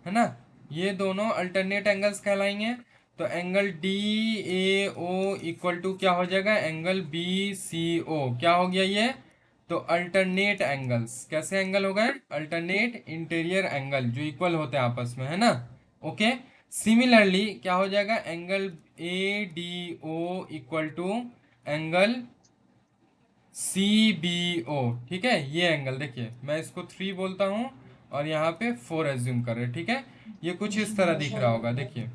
है ना। ये दोनों अल्टरनेट एंगल्स कहलाएंगे। तो एंगल DAO इक्वल टू क्या हो जाएगा, एंगल BCO, क्या हो गया ये, तो अल्टरनेट एंगल्स, कैसे एंगल हो गए, अल्टरनेट इंटीरियर एंगल जो इक्वल होते हैं आपस में, है ना। ओके, सिमिलरली क्या हो जाएगा, angle ADO equal to angle CBO, ठीक है। ये एंगल देखिए, मैं इसको 3 बोलता हूँ और यहाँ पे 4 एज्यूम कर रहे हैं, ठीक है। ये कुछ इस तरह दिख रहा होगा, देखिए,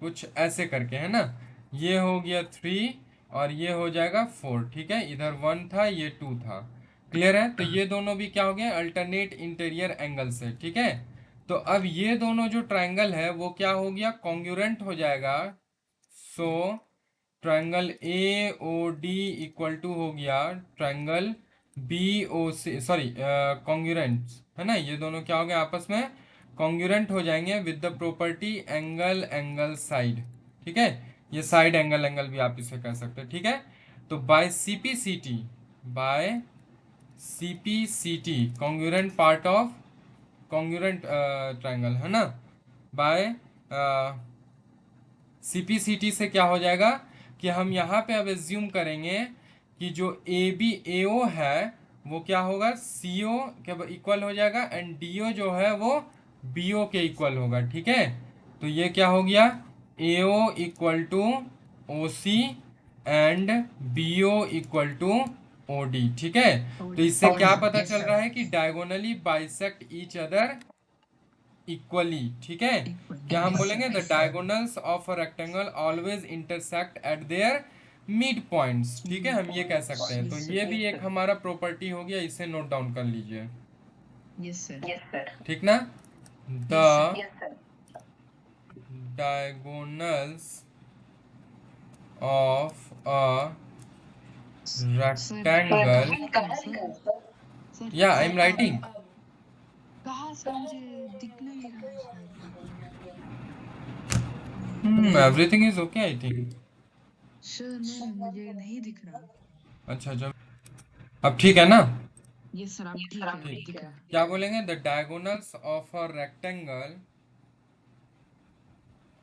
कुछ ऐसे करके, है ना। ये हो गया 3 और ये हो जाएगा 4, ठीक है, इधर 1 था, ये 2 था, क्लियर है। तो ये दोनों भी क्या हो गए, अल्टरनेट इंटीरियर एंगल से, ठीक है। तो अब ये दोनों जो ट्रायंगल है वो क्या हो गया, कॉन्ग्रुएंट हो जाएगा। सो ट्रायंगल AOD इक्वल टू हो गया ट्रायंगल BOC, सॉरी, कॉन्ग्रुएंट, है ना। ये दोनों क्या हो गए, आपस में कॉन्ग्रुएंट हो जाएंगे with the property angle angle side, ठीक है। ये साइड एंगल एंगल भी आप इसे कह सकते हैं, ठीक है। तो by CPCT congruent part of congruent triangle, है ना, बाय CPCT से क्या हो जाएगा कि हम यहाँ पे अब एज्यूम करेंगे कि जो ABAO है वो क्या होगा, CO के इक्वल हो जाएगा, एंड DO जो है वो BO के इक्वल होगा, ठीक है। तो ये क्या हो गया, AO equal to OC and BO equal to OD, ठीक है। तो इससे क्या पता चल रहा है कि diagonally bisect each other equally, ठीक है। Equal. क्या हम Yes, sir. बोलेंगे, the diagonals of a rectangle always intersect at there mid points, ठीक है, हम ये कह सकते हैं। तो Yes, sir. ये भी एक हमारा प्रॉपर्टी हो गया, इसे नोट डाउन कर लीजिए, Yes, sir. ठीक ना। Yes, sir. The diagonals of a Sir, rectangle, कहाँ लिखा है सर? सर, या आई एम राइटिंग, कहाँ सर, मुझे दिख नहीं रहा है sir. Everything is okay I think. Sir नहीं, मुझे नहीं दिख रहा। अच्छा, जब अब ठीक है ना। यस सर, अब ठीक है, अब ठीक, दिख रहा। क्या बोलेंगे, the diagonals of a rectangle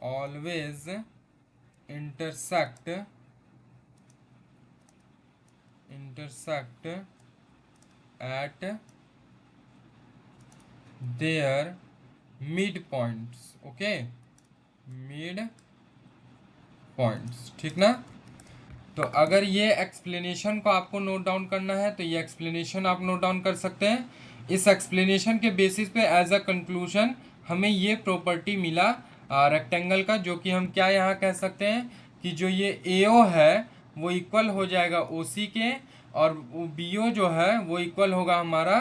always intersect at their mid points, okay, mid points, ठीक ना। तो अगर ये एक्सप्लेनेशन को आपको नोट डाउन करना है तो ये एक्सप्लेनेशन आप नोट डाउन कर सकते हैं। इस एक्सप्लेनेशन के बेसिस पे एज अ कंक्लूजन हमें ये प्रॉपर्टी मिला रेक्टेंगल का, जो कि हम क्या यहाँ कह सकते हैं कि जो ये AO है वो इक्वल हो जाएगा OC के, और वो BO जो है वो इक्वल होगा हमारा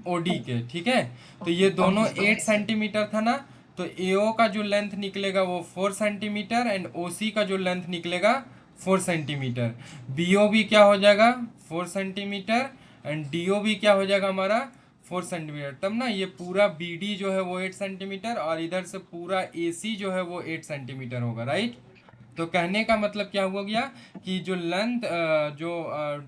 OD के, ठीक है। तो ये दोनों 8 सेंटीमीटर था ना, तो AO का जो लेंथ निकलेगा वो 4 सेंटीमीटर एंड OC का जो लेंथ निकलेगा 4 सेंटीमीटर। BO भी क्या हो जाएगा 4 सेंटीमीटर एंड DO भी क्या हो जाएगा हमारा 4 सेंटीमीटर। तब ना ये पूरा BD जो है वो 8 सेंटीमीटर और इधर से पूरा AC जो है वो 8 सेंटीमीटर होगा, राइट। तो कहने का मतलब क्या हुआ गया कि जो लेंथ जो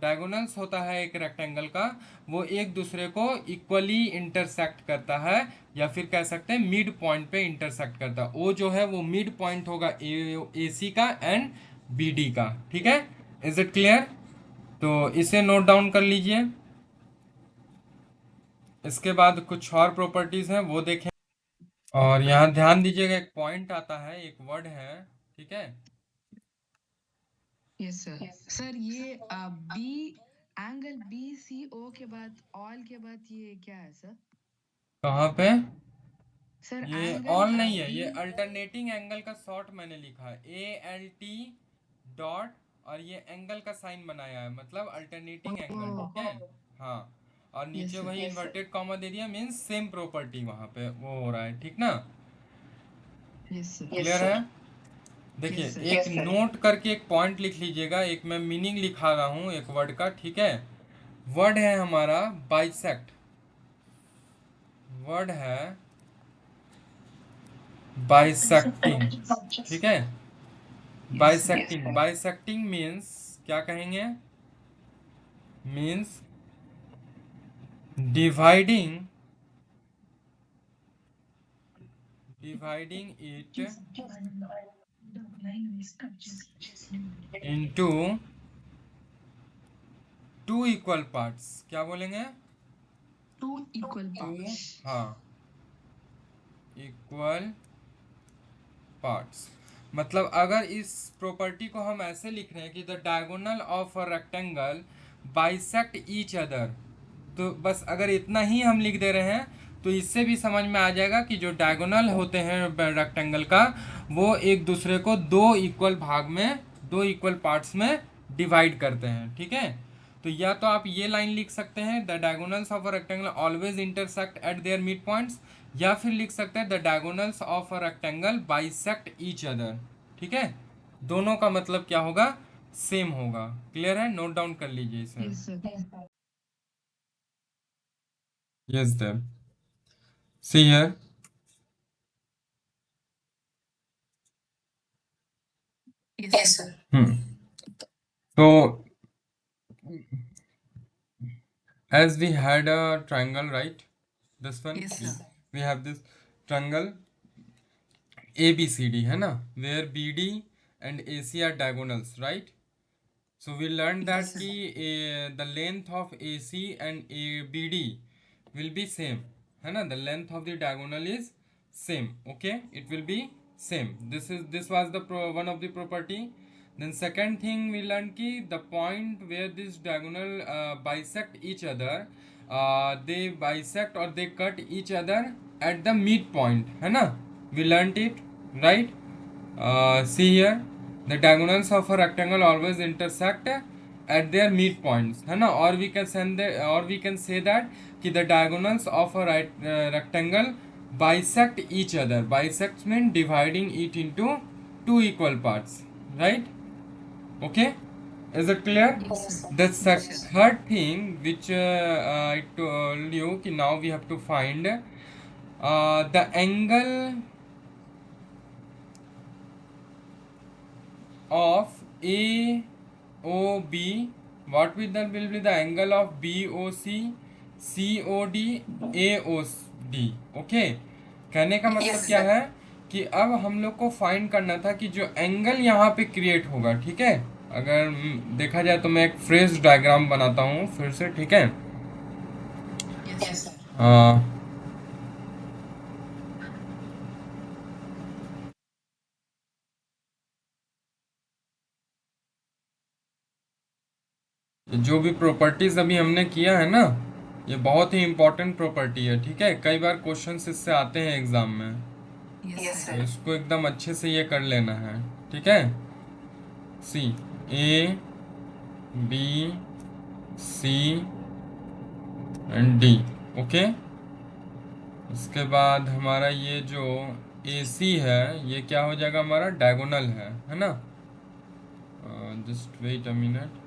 डायगोनल्स होता है एक रेक्टेंगल का, वो एक दूसरे को इक्वली इंटरसेक्ट करता है, या फिर कह सकते हैं मिड पॉइंट पे इंटरसेक्ट करता है। ओ जो है वो मिड पॉइंट होगा AC का एंड BD का, ठीक है। Is it clear? तो इसे नोट डाउन कर लीजिए। इसके बाद कुछ और प्रॉपर्टीज हैं वो देखें। और यहाँ ध्यान दीजिएगा, एक पॉइंट आता है, एक वर्ड है, ठीक है। Yes sir. सर ये बी एंगल बी सी ओ के बाद ऑल के बाद ये क्या है सर? कहाँ पे? सर ये एंगल ऑल नहीं है, बी ये अल्टरनेटिंग एंगल का शॉर्ट मैंने लिखा है, ALT डॉट, और ये एंगल का साइन बनाया है, मतलब अल्टरनेटिंग एंगल, ठीक है। हाँ, और यस नीचे सर। वही इन्वर्टेड कॉमा दे दिया, मीन्स सेम प्रॉपर्टी वहां पे वो हो रहा है, ठीक ना। Yes sir. क्लियर है? देखिए, यस सर। एक नोट करके एक पॉइंट लिख लीजिएगा, एक मैं मीनिंग लिखा रहा हूँ एक वर्ड का, ठीक है। वर्ड है हमारा बाइसेक्ट, वर्ड है बाइसेक्टिंग, ठीक है। Yes sir. Bisecting, bisecting means क्या कहेंगे? Means dividing, dividing it into two equal parts. क्या बोलेंगे? Two equal two, parts. हाँ, इक्वल पार्ट्स। मतलब अगर इस प्रॉपर्टी को हम ऐसे लिख रहे हैं कि the diagonal of a rectangle bisect each other, तो बस अगर इतना ही हम लिख दे रहे हैं तो इससे भी समझ में आ जाएगा कि जो डायगोनल होते हैं रेक्टेंगल का, वो एक दूसरे को दो इक्वल भाग में, दो इक्वल पार्ट्स में डिवाइड करते हैं, ठीक है। तो या तो आप ये लाइन लिख सकते हैं, the diagonals of a rectangle always intersect at there mid points, या फिर लिख सकते हैं the diagonals of a rectangle bisect each other, ठीक है। दोनों का मतलब क्या होगा? सेम होगा। क्लियर है? नोट डाउन कर लीजिए इसे। Yes sir. Yes Dev, see here. Yes sir. So as we had a triangle, right? This one, yes sir. we have this triangle ABCD, है ना, where BD and AC are diagonals, right? So we learned that yes sir. the length of AC and BD will be same, है ना, the length of the diagonal is same, okay, it will be same. This was the one of the property. Then second thing we learned ki the point where this diagonal bisect each other, they bisect or they cut each other at the midpoint, है ना, we learned it, right? See here, the diagonals of a rectangle always intersect at their midpoints, है ना, or we can send the, or we can say that कि the diagonals of a rectangle bisect each other. Bisect means dividing it into two equal parts, right? Okay, is it clear? The third thing which I told you कि now we have to find the angle of AOB. What will be the angle of BOC, COD, AOD? Okay, कहने का मतलब क्या है कि अब हम लोग को फाइंड करना था कि जो एंगल यहाँ पे क्रिएट होगा, ठीक है। अगर देखा जाए तो मैं एक फ्रेज डायग्राम बनाता हूँ फिर से, ठीक है। Yes sir. जो भी प्रॉपर्टीज अभी हमने किया है ना, ये बहुत ही इंपॉर्टेंट प्रॉपर्टी है, ठीक है। कई बार क्वेश्चंस इससे आते हैं एग्जाम में, यस तो सर। इसको एकदम अच्छे से ये कर लेना है, ठीक है। C, A B C and D, okay. उसके बाद हमारा ये जो ए सी है, ये क्या हो जाएगा? हमारा डायगोनल है ना। Just wait a minute.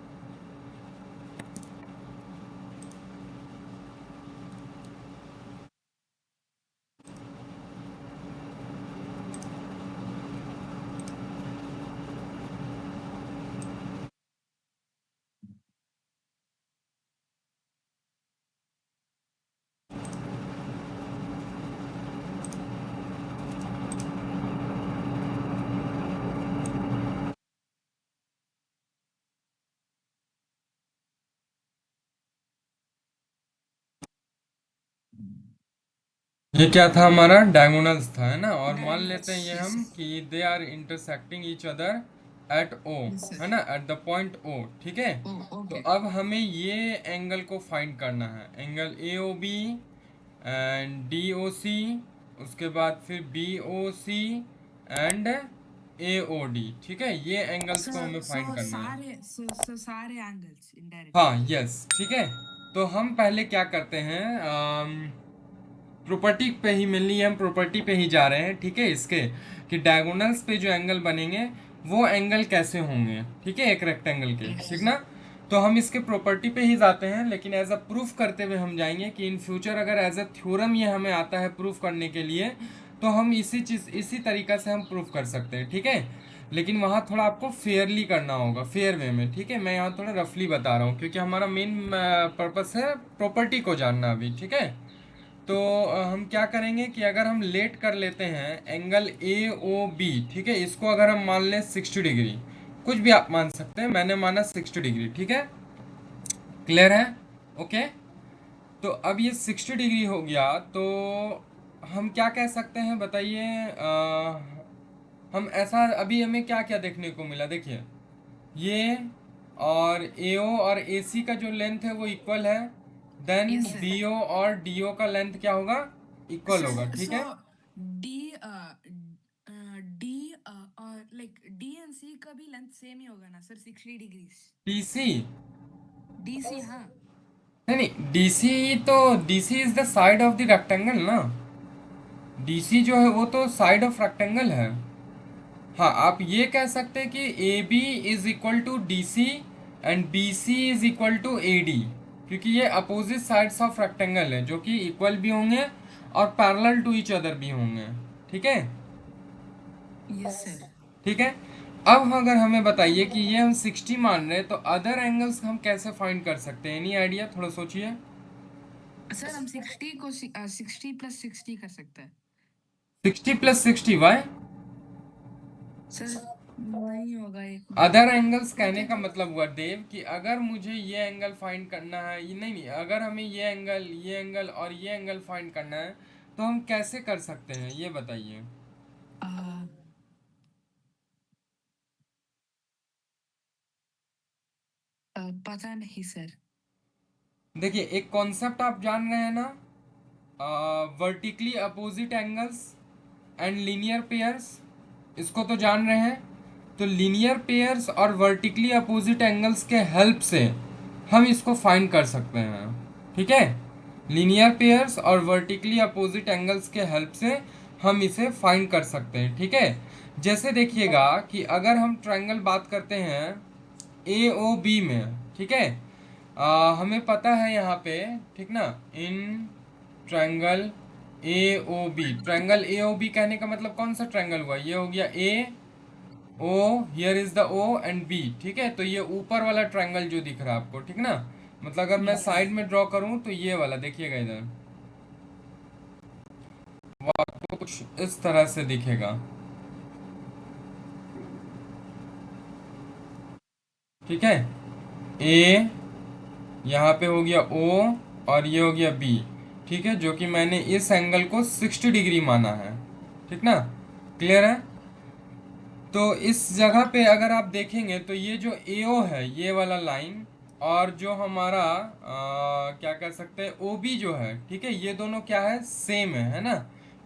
ये क्या था हमारा डायगोनल्स था, है ना। और मान लेते हैं ये यस हम कि they are intersecting each other at O, yes है सर। ना, एट द पॉइंट ओ, ठीक है। ओ तो ओके। अब हमें ये एंगल को फाइंड करना है, angle A O B and D O C, उसके बाद फिर B O C and A O D, ठीक है। ये एंगल्स सो को हमें सो फाइंड करना है। सारे एंगल्स हाँ, इनडायरेक्टली। यस, ठीक है। तो हम पहले क्या करते हैं, प्रॉपर्टी पे ही, मेनली हम प्रॉपर्टी पे ही जा रहे हैं, ठीक है, इसके कि डायगोनल्स पे जो एंगल बनेंगे वो एंगल कैसे होंगे, ठीक है, एक रेक्टेंगल के, यस ठीक ना। तो हम इसके प्रॉपर्टी पे ही जाते हैं, लेकिन एज अ प्रूफ करते हुए हम जाएंगे कि इन फ्यूचर अगर एज अ थ्योरम ये हमें आता है प्रूफ करने के लिए, तो हम इसी तरीका से हम प्रूफ कर सकते हैं, ठीक है। लेकिन वहाँ थोड़ा आपको फेयरली करना होगा, फेयर वे में, ठीक है। मैं यहाँ थोड़ा रफली बता रहा हूँ क्योंकि हमारा मेन पर्पस है प्रॉपर्टी को जानना अभी, ठीक है। तो हम क्या करेंगे कि अगर हम लेट कर लेते हैं एंगल ए ओ बी, ठीक है, इसको अगर हम मान लें 60 डिग्री, कुछ भी आप मान सकते हैं, मैंने माना 60 डिग्री, ठीक है। क्लियर है? ओके। तो अब ये 60 डिग्री हो गया, तो हम क्या कह सकते हैं बताइए। हम ऐसा, अभी हमें क्या क्या देखने को मिला, देखिए, ये और AO और AC का जो लेंथ है वो इक्वल है। Then yes sir. BO और DO का लेंथ क्या होगा, इक्वल सर होगा, ठीक सो है। डी डी और लाइक डी एंड सी का भी लेंथ सेम ही होगा ना sir, 60 degrees. DC, D C हाँ। नहीं नहीं, DC तो DC is the side of the rectangle ना। DC जो है वो तो साइड ऑफ रेक्टेंगल है। हाँ, आप ये कह सकते हैं कि AB is equal to DC and BC is equal to AD, क्योंकि ये अपोजिट साइड्स ऑफ रेक्टेंगल है जो कि इक्वल भी होंगे और पैरेलल टू ईच अदर भी होंगे, ठीक है। Yes sir. ठीक है। अब अगर हमें बताइए कि ये हम 60 मान रहे हैं, तो अदर एंगल्स हम कैसे फाइंड कर सकते हैं, एनी आइडिया, थोड़ा सोचिए। सर हम 60 को 60 + 60 कर सकते हैं। 60 + 60 वाई? सर नहीं होगा, एक अदर मिनट। एंगल्स कहने लेकिन का मतलब हुआ देव कि अगर मुझे ये एंगल फाइंड करना है, ये नहीं नहीं, अगर हमें ये एंगल और ये एंगल फाइंड करना है, तो हम कैसे कर सकते हैं ये बताइए। आ, पता नहीं सर। देखिए, एक कॉन्सेप्ट आप जान रहे हैं ना, vertically opposite angles and linear pairs, इसको तो जान रहे हैं। तो लीनियर पेयर्स और वर्टिकली अपोजिट एंगल्स के हेल्प से हम इसको फाइंड कर सकते हैं, ठीक है। लीनियर पेयर्स और वर्टिकली अपोजिट एंगल्स के हेल्प से हम इसे फाइंड कर सकते हैं, ठीक है। जैसे देखिएगा कि अगर हम ट्रायंगल बात करते हैं AOB में, ठीक है, हमें पता है यहाँ पे, ठीक ना, in triangle AOB, triangle AOB कहने का मतलब कौन सा ट्रायंगल हुआ, ये हो गया O, here is the O and B, ठीक है। तो ये ऊपर वाला ट्रायंगल जो दिख रहा है आपको, ठीक ना, मतलब अगर मैं यस सर। साइड में ड्रॉ करूं तो ये वाला देखिएगा इधर, वो आपको कुछ इस तरह से दिखेगा, ठीक है। A, यहाँ पे हो गया O और ये हो गया B, ठीक है, जो कि मैंने इस एंगल को 60 डिग्री माना है, ठीक ना। क्लियर है? तो इस जगह पे अगर आप देखेंगे तो ये जो AO है, ये वाला लाइन, और जो हमारा क्या कह सकते हैं OB जो है, ठीक है, ये दोनों क्या है, सेम है ना।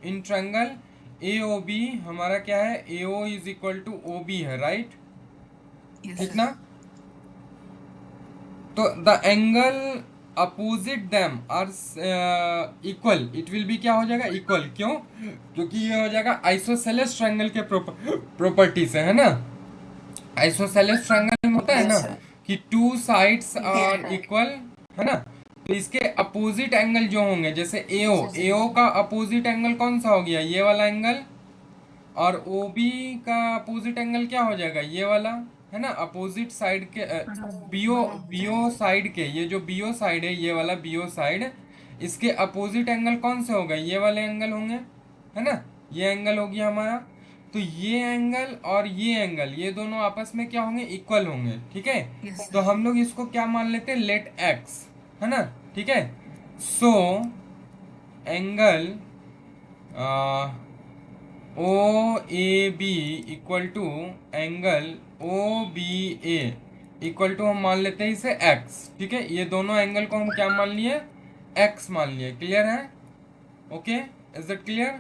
इन ट्रायंगल AOB हमारा क्या है, AO is equal to OB है, राइट, यस ठीक सर। ना। तो the angle opposite them are equal, it will be क्या हो जाएगा, इक्वल, क्यों, क्योंकि ये हो जाएगा आइसोसेलेस ट्रायंगल के प्रॉपर्टी से, है ना। आइसोसेलेस ट्रायंगल में होता है ना यस सर। कि two sides yes are sir. Equal, है ना। तो इसके अपोजिट एंगल जो होंगे, जैसे AO का अपोजिट एंगल कौन सा हो गया, ये वाला एंगल, और OB का अपोजिट एंगल क्या हो जाएगा, ये वाला, है ना, अपोजिट साइड के बीओ बराबर। बीओ साइड के, ये जो BO साइड है, ये वाला BO साइड, इसके अपोजिट एंगल कौन से हो गए, ये वाले एंगल होंगे, है ना। ये एंगल हो गया हमारा। तो ये एंगल और ये एंगल, ये दोनों आपस में क्या होंगे, इक्वल होंगे, ठीक है। यस तो सर। हम लोग इसको क्या मान लेते हैं, लेट X, है ना, ठीक है। So angle O A B equal to angle O B A equal to हम मान लेते हैं इसे एक्स। ठीक है, ये दोनों एंगल को हम क्या मान लिए, एक्स मान लिए। क्लियर है? Okay, is it clear?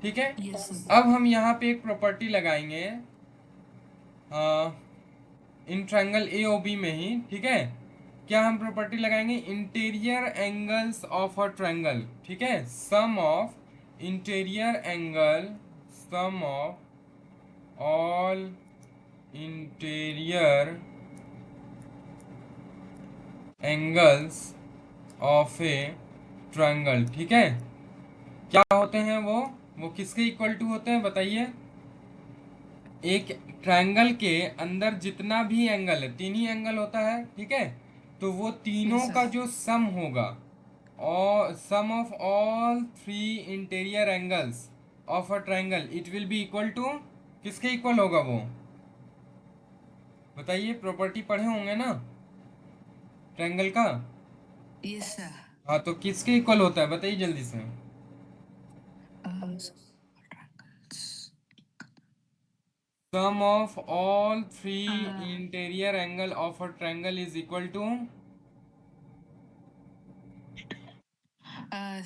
ठीक है, Yes, sir. अब हम यहाँ पे एक प्रॉपर्टी लगाएंगे in triangle A O B में ही। ठीक है, क्या हम प्रॉपर्टी लगाएंगे, interior angles of a triangle. ठीक है, sum of interior angle, sum of all interior angles of a triangle. ठीक है, क्या होते हैं वो किसके इक्वल टू होते हैं बताइए? एक ट्रायंगल के अंदर जितना भी एंगल है, तीन ही एंगल होता है। ठीक है, तो वो तीनों Yes, sir. का जो सम होगा, और sum of all three interior angles of a triangle, it will be equal to, किसके इक्वल होगा वो बताइए? प्रॉपर्टी पढ़े होंगे ना ट्रायंगल का। Yes, sir. हाँ, तो किसके इक्वल होता है बताइए जल्दी से? So, sum of all three uh, interior angle of a triangle is equal to,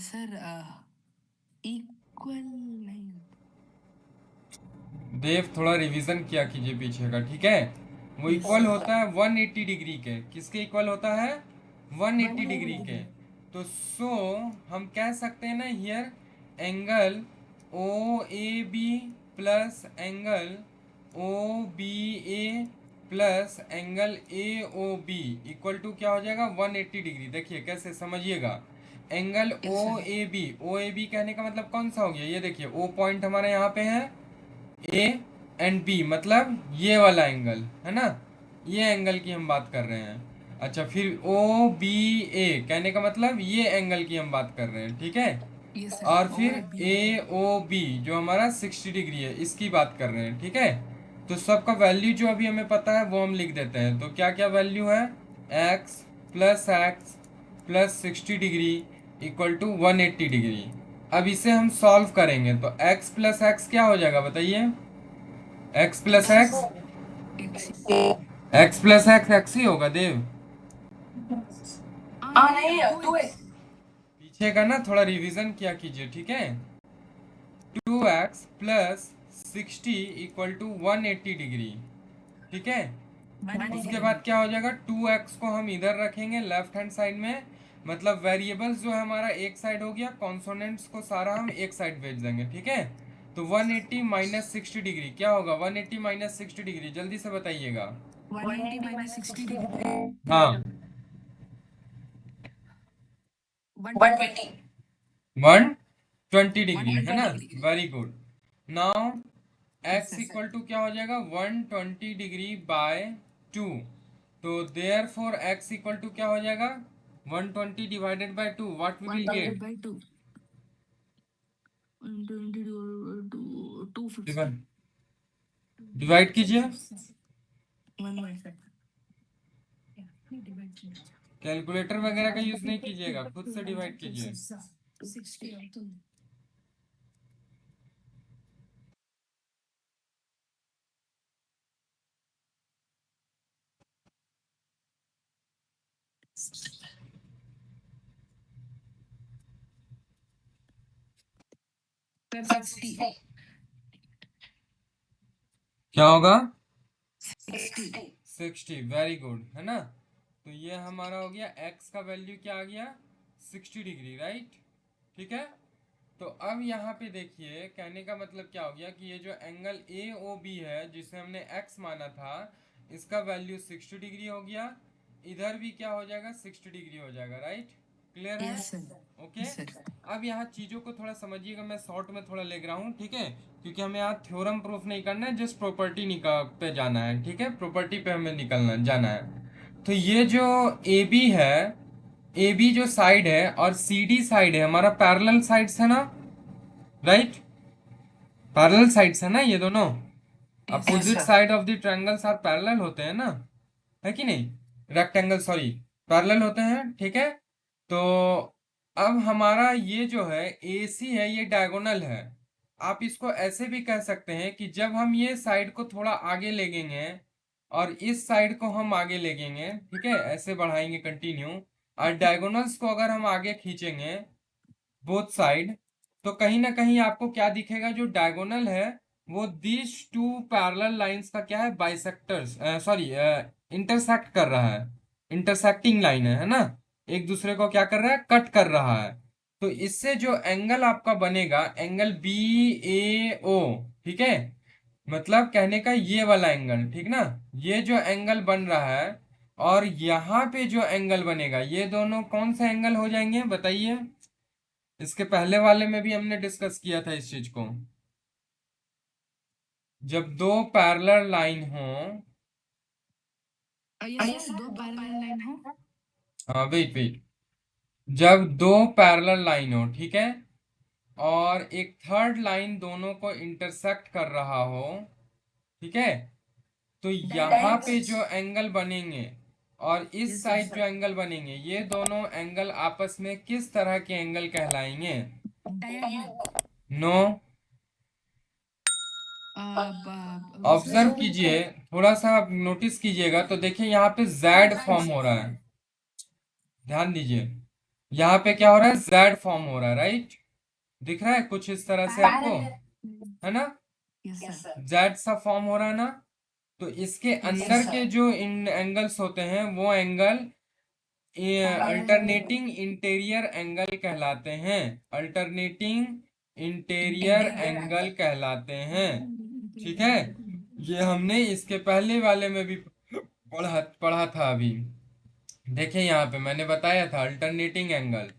sir, equal नहीं. देव थोड़ा रिवीजन किया कीजिए पीछे का। ठीक है, वो Yes, इक्वल sir. होता है 180 डिग्री के। किसके इक्वल होता है? 180 डिग्री के। तो सो हम कह सकते हैं ना here, angle O A B plus angle O B A plus angle A O B equal to क्या हो जाएगा, 180 डिग्री। देखिए कैसे, समझिएगा। Angle Yes, sir. O A B कहने का मतलब कौन सा हो गया, ये देखिए ओ पॉइंट हमारे यहाँ पे है, ए एंड बी मतलब ये वाला एंगल है ना, ये एंगल की हम बात कर रहे हैं। अच्छा, फिर ओ बी ए कहने का मतलब ये एंगल की हम बात कर रहे हैं। ठीक है, Yes, sir. और फिर OAB. ए ओ बी जो हमारा 60 डिग्री है, इसकी बात कर रहे हैं। ठीक है, तो सबका वैल्यू जो अभी हमें पता है वो हम लिख देते हैं। तो क्या क्या वैल्यू है, x plus 60 degree equal to 180 degree. अब इसे हम सॉल्व करेंगे तो x प्लस एक्स क्या हो जाएगा बताइए? X plus X, X. X plus X X ही होगा देव। नहीं 2x. पीछे का ना थोड़ा रिवीजन किया कीजिए। ठीक है, 2x plus 60 equal to 180 degree. ठीक है, उसके बाद क्या हो जाएगा, 2x को हम इधर रखेंगे लेफ्ट हैंड साइड में, मतलब वेरिएबल्स जो है हमारा एक साइड हो गया, कॉन्सोनेंट्स को सारा हम एक साइड भेज देंगे। ठीक है, तो 180 माइनस 60 डिग्री क्या होगा, 180 माइनस 60 डिग्री जल्दी से बताइएगा। 180 minus 60 degree. हाँ, 120. 120 डिग्री है ना, 120 degree. Very good. Now Yes, x sir. Equal to क्या हो जाएगा, 120 डिग्री बाय 2। तो therefore x equal to क्या हो जाएगा, 120 divided by 2, what we will 120 get? by 2. 120 divided by 2, 250. Divide कीजिए, 115. कैलकुलेटर वगैरह का यूज नहीं कीजिएगा, खुद से डिवाइड कीजिए। 60 అవుతుంది. Sir, 60. क्या होगा, 60. 60, वेरी गुड है ना। तो ये हमारा हो गया, x का वैल्यू क्या आ गया, 60 डिग्री, राइट। ठीक है, तो अब यहाँ पे देखिए कहने का मतलब क्या हो गया कि ये जो एंगल ए ओ बी है जिसे हमने x माना था, इसका वैल्यू 60 डिग्री हो गया। इधर भी क्या हो जाएगा, 60 डिग्री हो जाएगा, राइट। क्लियर है? Yes, sir. Okay, Yes, sir. अब यहाँ चीज़ों को थोड़ा समझिएगा, मैं शॉर्ट में थोड़ा ले रहा हूँ। ठीक है, क्योंकि हमें यहाँ थ्योरम प्रूफ नहीं करना है, जस्ट प्रॉपर्टी निकाल पे जाना है। ठीक है, प्रॉपर्टी पे हमें निकलना जाना है। तो ये जो ए बी है, ए बी जो साइड है और सी डी साइड है हमारा पैरेलल साइड्स है ना, राइट। पैरेलल साइड्स है ना ये दोनों, Yes, sir. Opposite side of the triangles are parallel होते हैं ना, है कि नहीं? रेक्टेंगल सॉरी, पैरेलल होते हैं। ठीक है, तो अब हमारा ये जो है AC है ये डायगोनल है। आप इसको ऐसे भी कह सकते हैं कि जब हम ये साइड को थोड़ा आगे लेंगे और इस साइड को हम आगे लेंगे, ठीक है, ऐसे बढ़ाएंगे कंटिन्यू, और डायगोनल्स को अगर हम आगे खींचेंगे बोथ साइड, तो कहीं ना कहीं आपको क्या दिखेगा, जो डायगोनल है वो दिस टू पैरेलल लाइंस का क्या है, बाइसेक्टर्स, सॉरी, इंटरसेक्ट कर रहा है, इंटरसेक्टिंग लाइन है ना, एक दूसरे को क्या कर रहा है, कट कर रहा है। तो इससे जो एंगल आपका बनेगा, एंगल BAO, ठीक है, मतलब कहने का ये वाला एंगल, ठीक ना, ये जो एंगल बन रहा है और यहाँ पे जो एंगल बनेगा, ये दोनों कौन से एंगल हो जाएंगे बताइए। इसके पहले वाले में भी हमने डिस्कस किया था इस चीज को। जब दो पैरेलल लाइन हो, यस सर, दो पैरेलल लाइन हो। हाँ वेट वेट, जब दो पैरेलल लाइन हो, ठीक है, और एक थर्ड लाइन दोनों को इंटरसेक्ट कर रहा हो, ठीक है, तो यहाँ पे जो एंगल बनेंगे और इस यस साइड सर। जो एंगल बनेंगे, ये दोनों एंगल आपस में किस तरह के एंगल कहलाएंगे। डायगोनल। नो, ऑब्जर्व सर कीजिए, थोड़ा सा आप नोटिस कीजिएगा तो देखिए यहाँ पे Z फॉर्म हो रहा है, ध्यान दीजिए, यहाँ पे क्या हो रहा है, Z फॉर्म हो रहा है, राइट, दिख रहा है कुछ इस तरह से आपको, है ना, यस सर। Z सा फॉर्म हो रहा है ना। तो इसके यस अंदर सर। के जो इन एंगल्स होते हैं वो एंगल अल्टरनेटिंग इंटीरियर एंगल कहलाते हैं, अल्टरनेटिंग इंटीरियर एंगल कहलाते हैं, ठीक है। ये हमने इसके पहले वाले में भी पढ़ा पढ़ा था अभी। देखिए यहाँ पे मैंने बताया था अल्टरनेटिंग एंगल,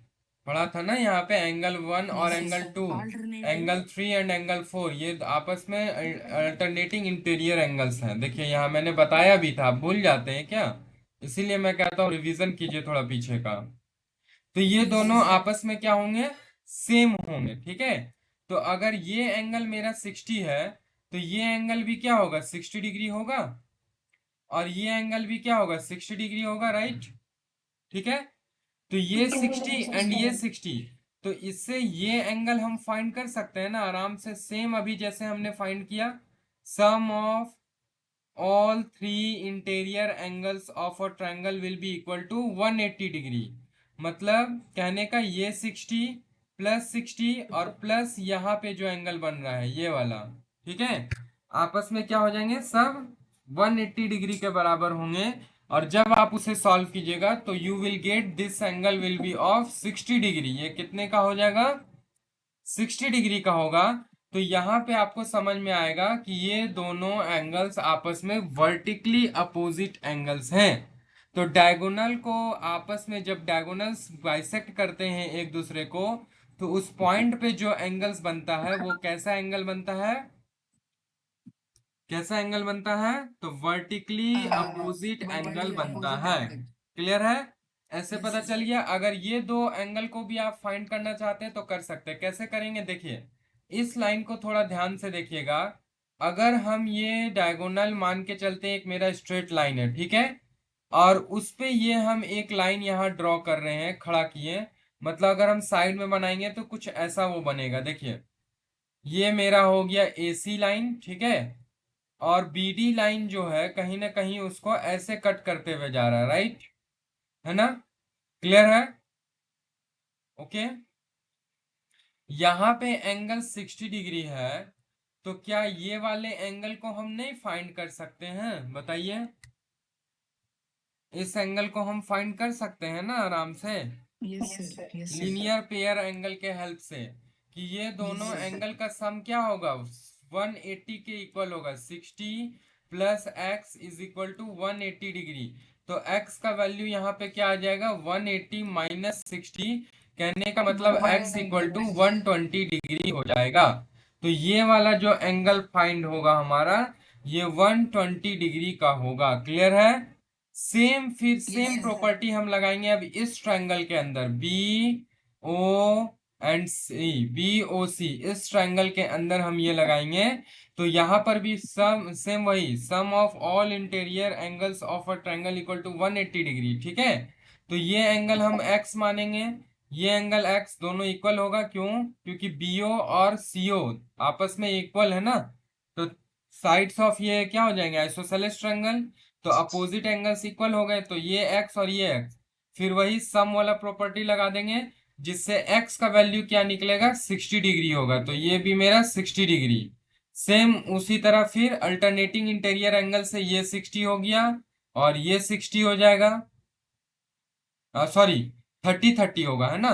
पढ़ा था ना यहाँ पे, एंगल 1 और yes angle sir, 2, alternating. Angle 3 and angle 4, ये आपस में अल्टरनेटिंग इंटीरियर एंगल्स हैं। देखिए यहाँ मैंने बताया भी था, आप भूल जाते हैं क्या, इसीलिए मैं कहता हूँ रिवीजन कीजिए थोड़ा पीछे का। तो ये दोनों आपस में क्या होंगे, सेम होंगे, ठीक है। तो अगर ये एंगल मेरा 60 है, तो ये एंगल भी क्या होगा, 60 डिग्री होगा, और ये एंगल भी क्या होगा, 60 डिग्री होगा, राइट, ठीक है। तो ये 60 एंड ये 60, तो इससे ये एंगल हम फाइंड कर सकते हैं ना आराम से, सेम अभी जैसे हमने फाइंड किया, सम of all three interior angles of a triangle will be equal to 180 degree. मतलब कहने का ये 60 प्लस 60 और प्लस यहाँ पे जो एंगल बन रहा है ये वाला, ठीक है, आपस में क्या हो जाएंगे, सब 180 डिग्री के बराबर होंगे। और जब आप उसे सॉल्व कीजिएगा तो you will get this angle will be of 60 degree, ये कितने का हो जाएगा, 60 डिग्री का होगा। तो यहाँ पे आपको समझ में आएगा कि ये दोनों एंगल्स आपस में वर्टिकली अपोजिट एंगल्स हैं। तो डायगोनल को आपस में जब डायगोनल्स बाइसेक्ट करते हैं एक दूसरे को, तो उस पॉइंट पे जो एंगल्स बनता है वो कैसा एंगल बनता है, कैसा एंगल बनता है, तो वर्टिकली अपोजिट एंगल वर्टिकली बनता अपोजिट है। एंगल। क्लियर है, ऐसे यस पता यस। चल गया। अगर ये दो एंगल को भी आप फाइंड करना चाहते हैं तो कर सकते हैं, कैसे करेंगे देखिए, इस लाइन को थोड़ा ध्यान से देखिएगा। अगर हम ये डायगोनल मान के चलते हैं, एक मेरा स्ट्रेट लाइन है, ठीक है, और उस पे ये हम एक लाइन यहाँ ड्रॉ कर रहे हैं, खड़ा किए, मतलब अगर हम साइड में बनाएंगे तो कुछ ऐसा वो बनेगा, देखिए ये मेरा हो गया AC लाइन, ठीक है, और BD लाइन जो है कहीं ना कहीं उसको ऐसे कट करते हुए जा रहा है, राइट, है ना, क्लियर है, ओके। यहाँ पे एंगल 60 डिग्री है, तो क्या ये वाले एंगल को हम नहीं फाइंड कर सकते हैं बताइए, इस एंगल को हम फाइंड कर सकते हैं ना आराम से, yes sir. Yes sir. Linear pair angle के हेल्प से, कि ये यस दोनों सर। एंगल का सम क्या होगा, 180 के इक्वल होगा, 60 plus x is equal to 180 degree. तो x का वैल्यू यहाँ पे क्या आ जाएगा, 180 माइनस 60, कहने का मतलब x 120 equal two degree. 120 degree हो जाएगा। तो ये वाला जो एंगल फाइंड होगा हमारा, ये 120 डिग्री का होगा, क्लियर है। सेम फिर यस सेम सर। प्रॉपर्टी हम लगाएंगे अब इस ट्रायंगल के अंदर, BO एंड BOC, इस ट्रायंगल के अंदर हम ये लगाएंगे। तो यहाँ पर भी सम सेम वही, sum of all interior angles of a triangle equal to 180 degree, ठीक है। तो ये एंगल हम x मानेंगे, ये एंगल एक्स दोनों इक्वल होगा, क्यों? क्योंकि बीओ और सीओ आपस में इक्वल है ना, तो साइड्स ऑफ ये क्या हो जाएंगे, आइसोसेलेस ट्रायंगल। तो अपोजिट एंगल्स इक्वल हो गए, तो ये एक्स और ये एक्स, फिर वही सम वाला प्रॉपर्टी लगा देंगे, जिससे एक्स का वैल्यू क्या निकलेगा, 60 डिग्री होगा, तो ये भी मेरा 60 डिग्री। सेम उसी तरह फिर अल्टरनेटिंग इंटीरियर एंगल से ये 60 हो गया और ये 60 हो जाएगा, सॉरी 30 होगा, है ना,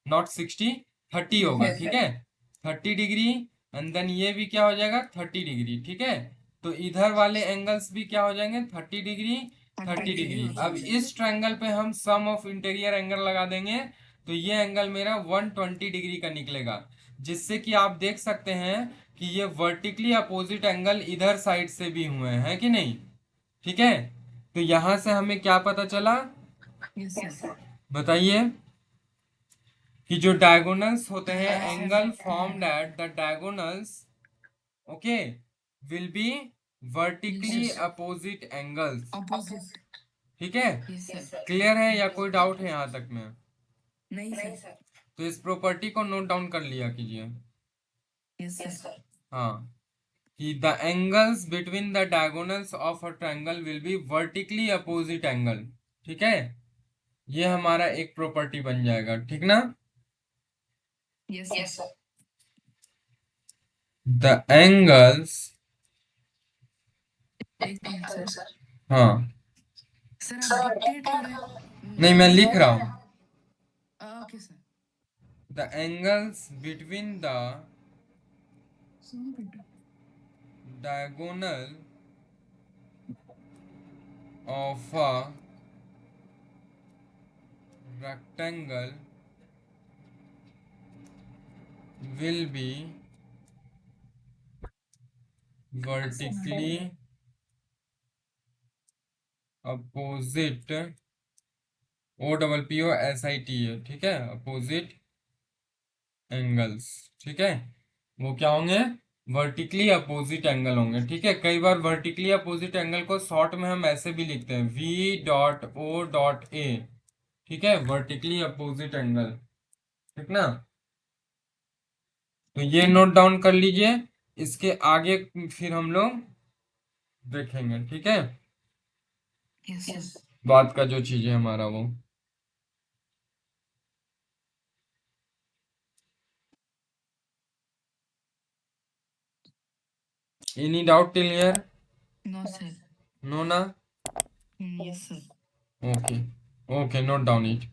नॉट 60, 30 होगा, ठीक है, 30 डिग्री। एंड देन ये भी क्या हो जाएगा, 30 डिग्री, ठीक है। तो इधर वाले एंगल्स भी क्या हो जाएंगे, 30 डिग्री, 30 डिग्री। अब इस ट्रायंगल पे हम सम ऑफ इंटीरियर एंगल लगा देंगे, तो ये एंगल मेरा 120 डिग्री का निकलेगा, जिससे कि आप देख सकते हैं कि ये वर्टिकली अपोजिट एंगल इधर साइड से भी हुए हैं कि नहीं, ठीक है। तो यहां से हमें क्या पता चला, यस सर। बताइए, कि जो डायगोनल्स होते हैं, angle formed at the diagonals, okay, will be vertically yes opposite angles, opposite. ठीक है। Yes sir. क्लियर है या कोई डाउट है यहाँ तक में? नहीं सर। तो इस प्रॉपर्टी को नोट डाउन कर लिया कीजिए। Yes sir. हाँ, कि the angles between the diagonals of a triangle will be vertically opposite angle, ठीक है। ये हमारा एक प्रॉपर्टी बन जाएगा, ठीक ना। Yes sir. द एंगल्स, एक मिनट सर। हाँ, सर आप डिक्टेट कर रहे हैं, नहीं मैं लिख रहा हूं, okay sir. The angles between the सुनो बेटा। diagonal of a rectangle will be vertically opposite, O double P O S I T है, ठीक है, अपोजिट एंगल्स, ठीक है। वो क्या होंगे, वर्टिकली अपोजिट एंगल होंगे, ठीक है। कई बार वर्टिकली अपोजिट एंगल को शॉर्ट में हम ऐसे भी लिखते हैं, V dot O dot A, ठीक है, वर्टिकली अपोजिट एंगल, ठीक ना। तो ये नोट डाउन कर लीजिए, इसके आगे फिर हम लोग देखेंगे, ठीक है, यस सर। बात का जो चीज है हमारा वो। Any doubt till here? No sir. No ना? Yes sir. Okay, okay, note down it.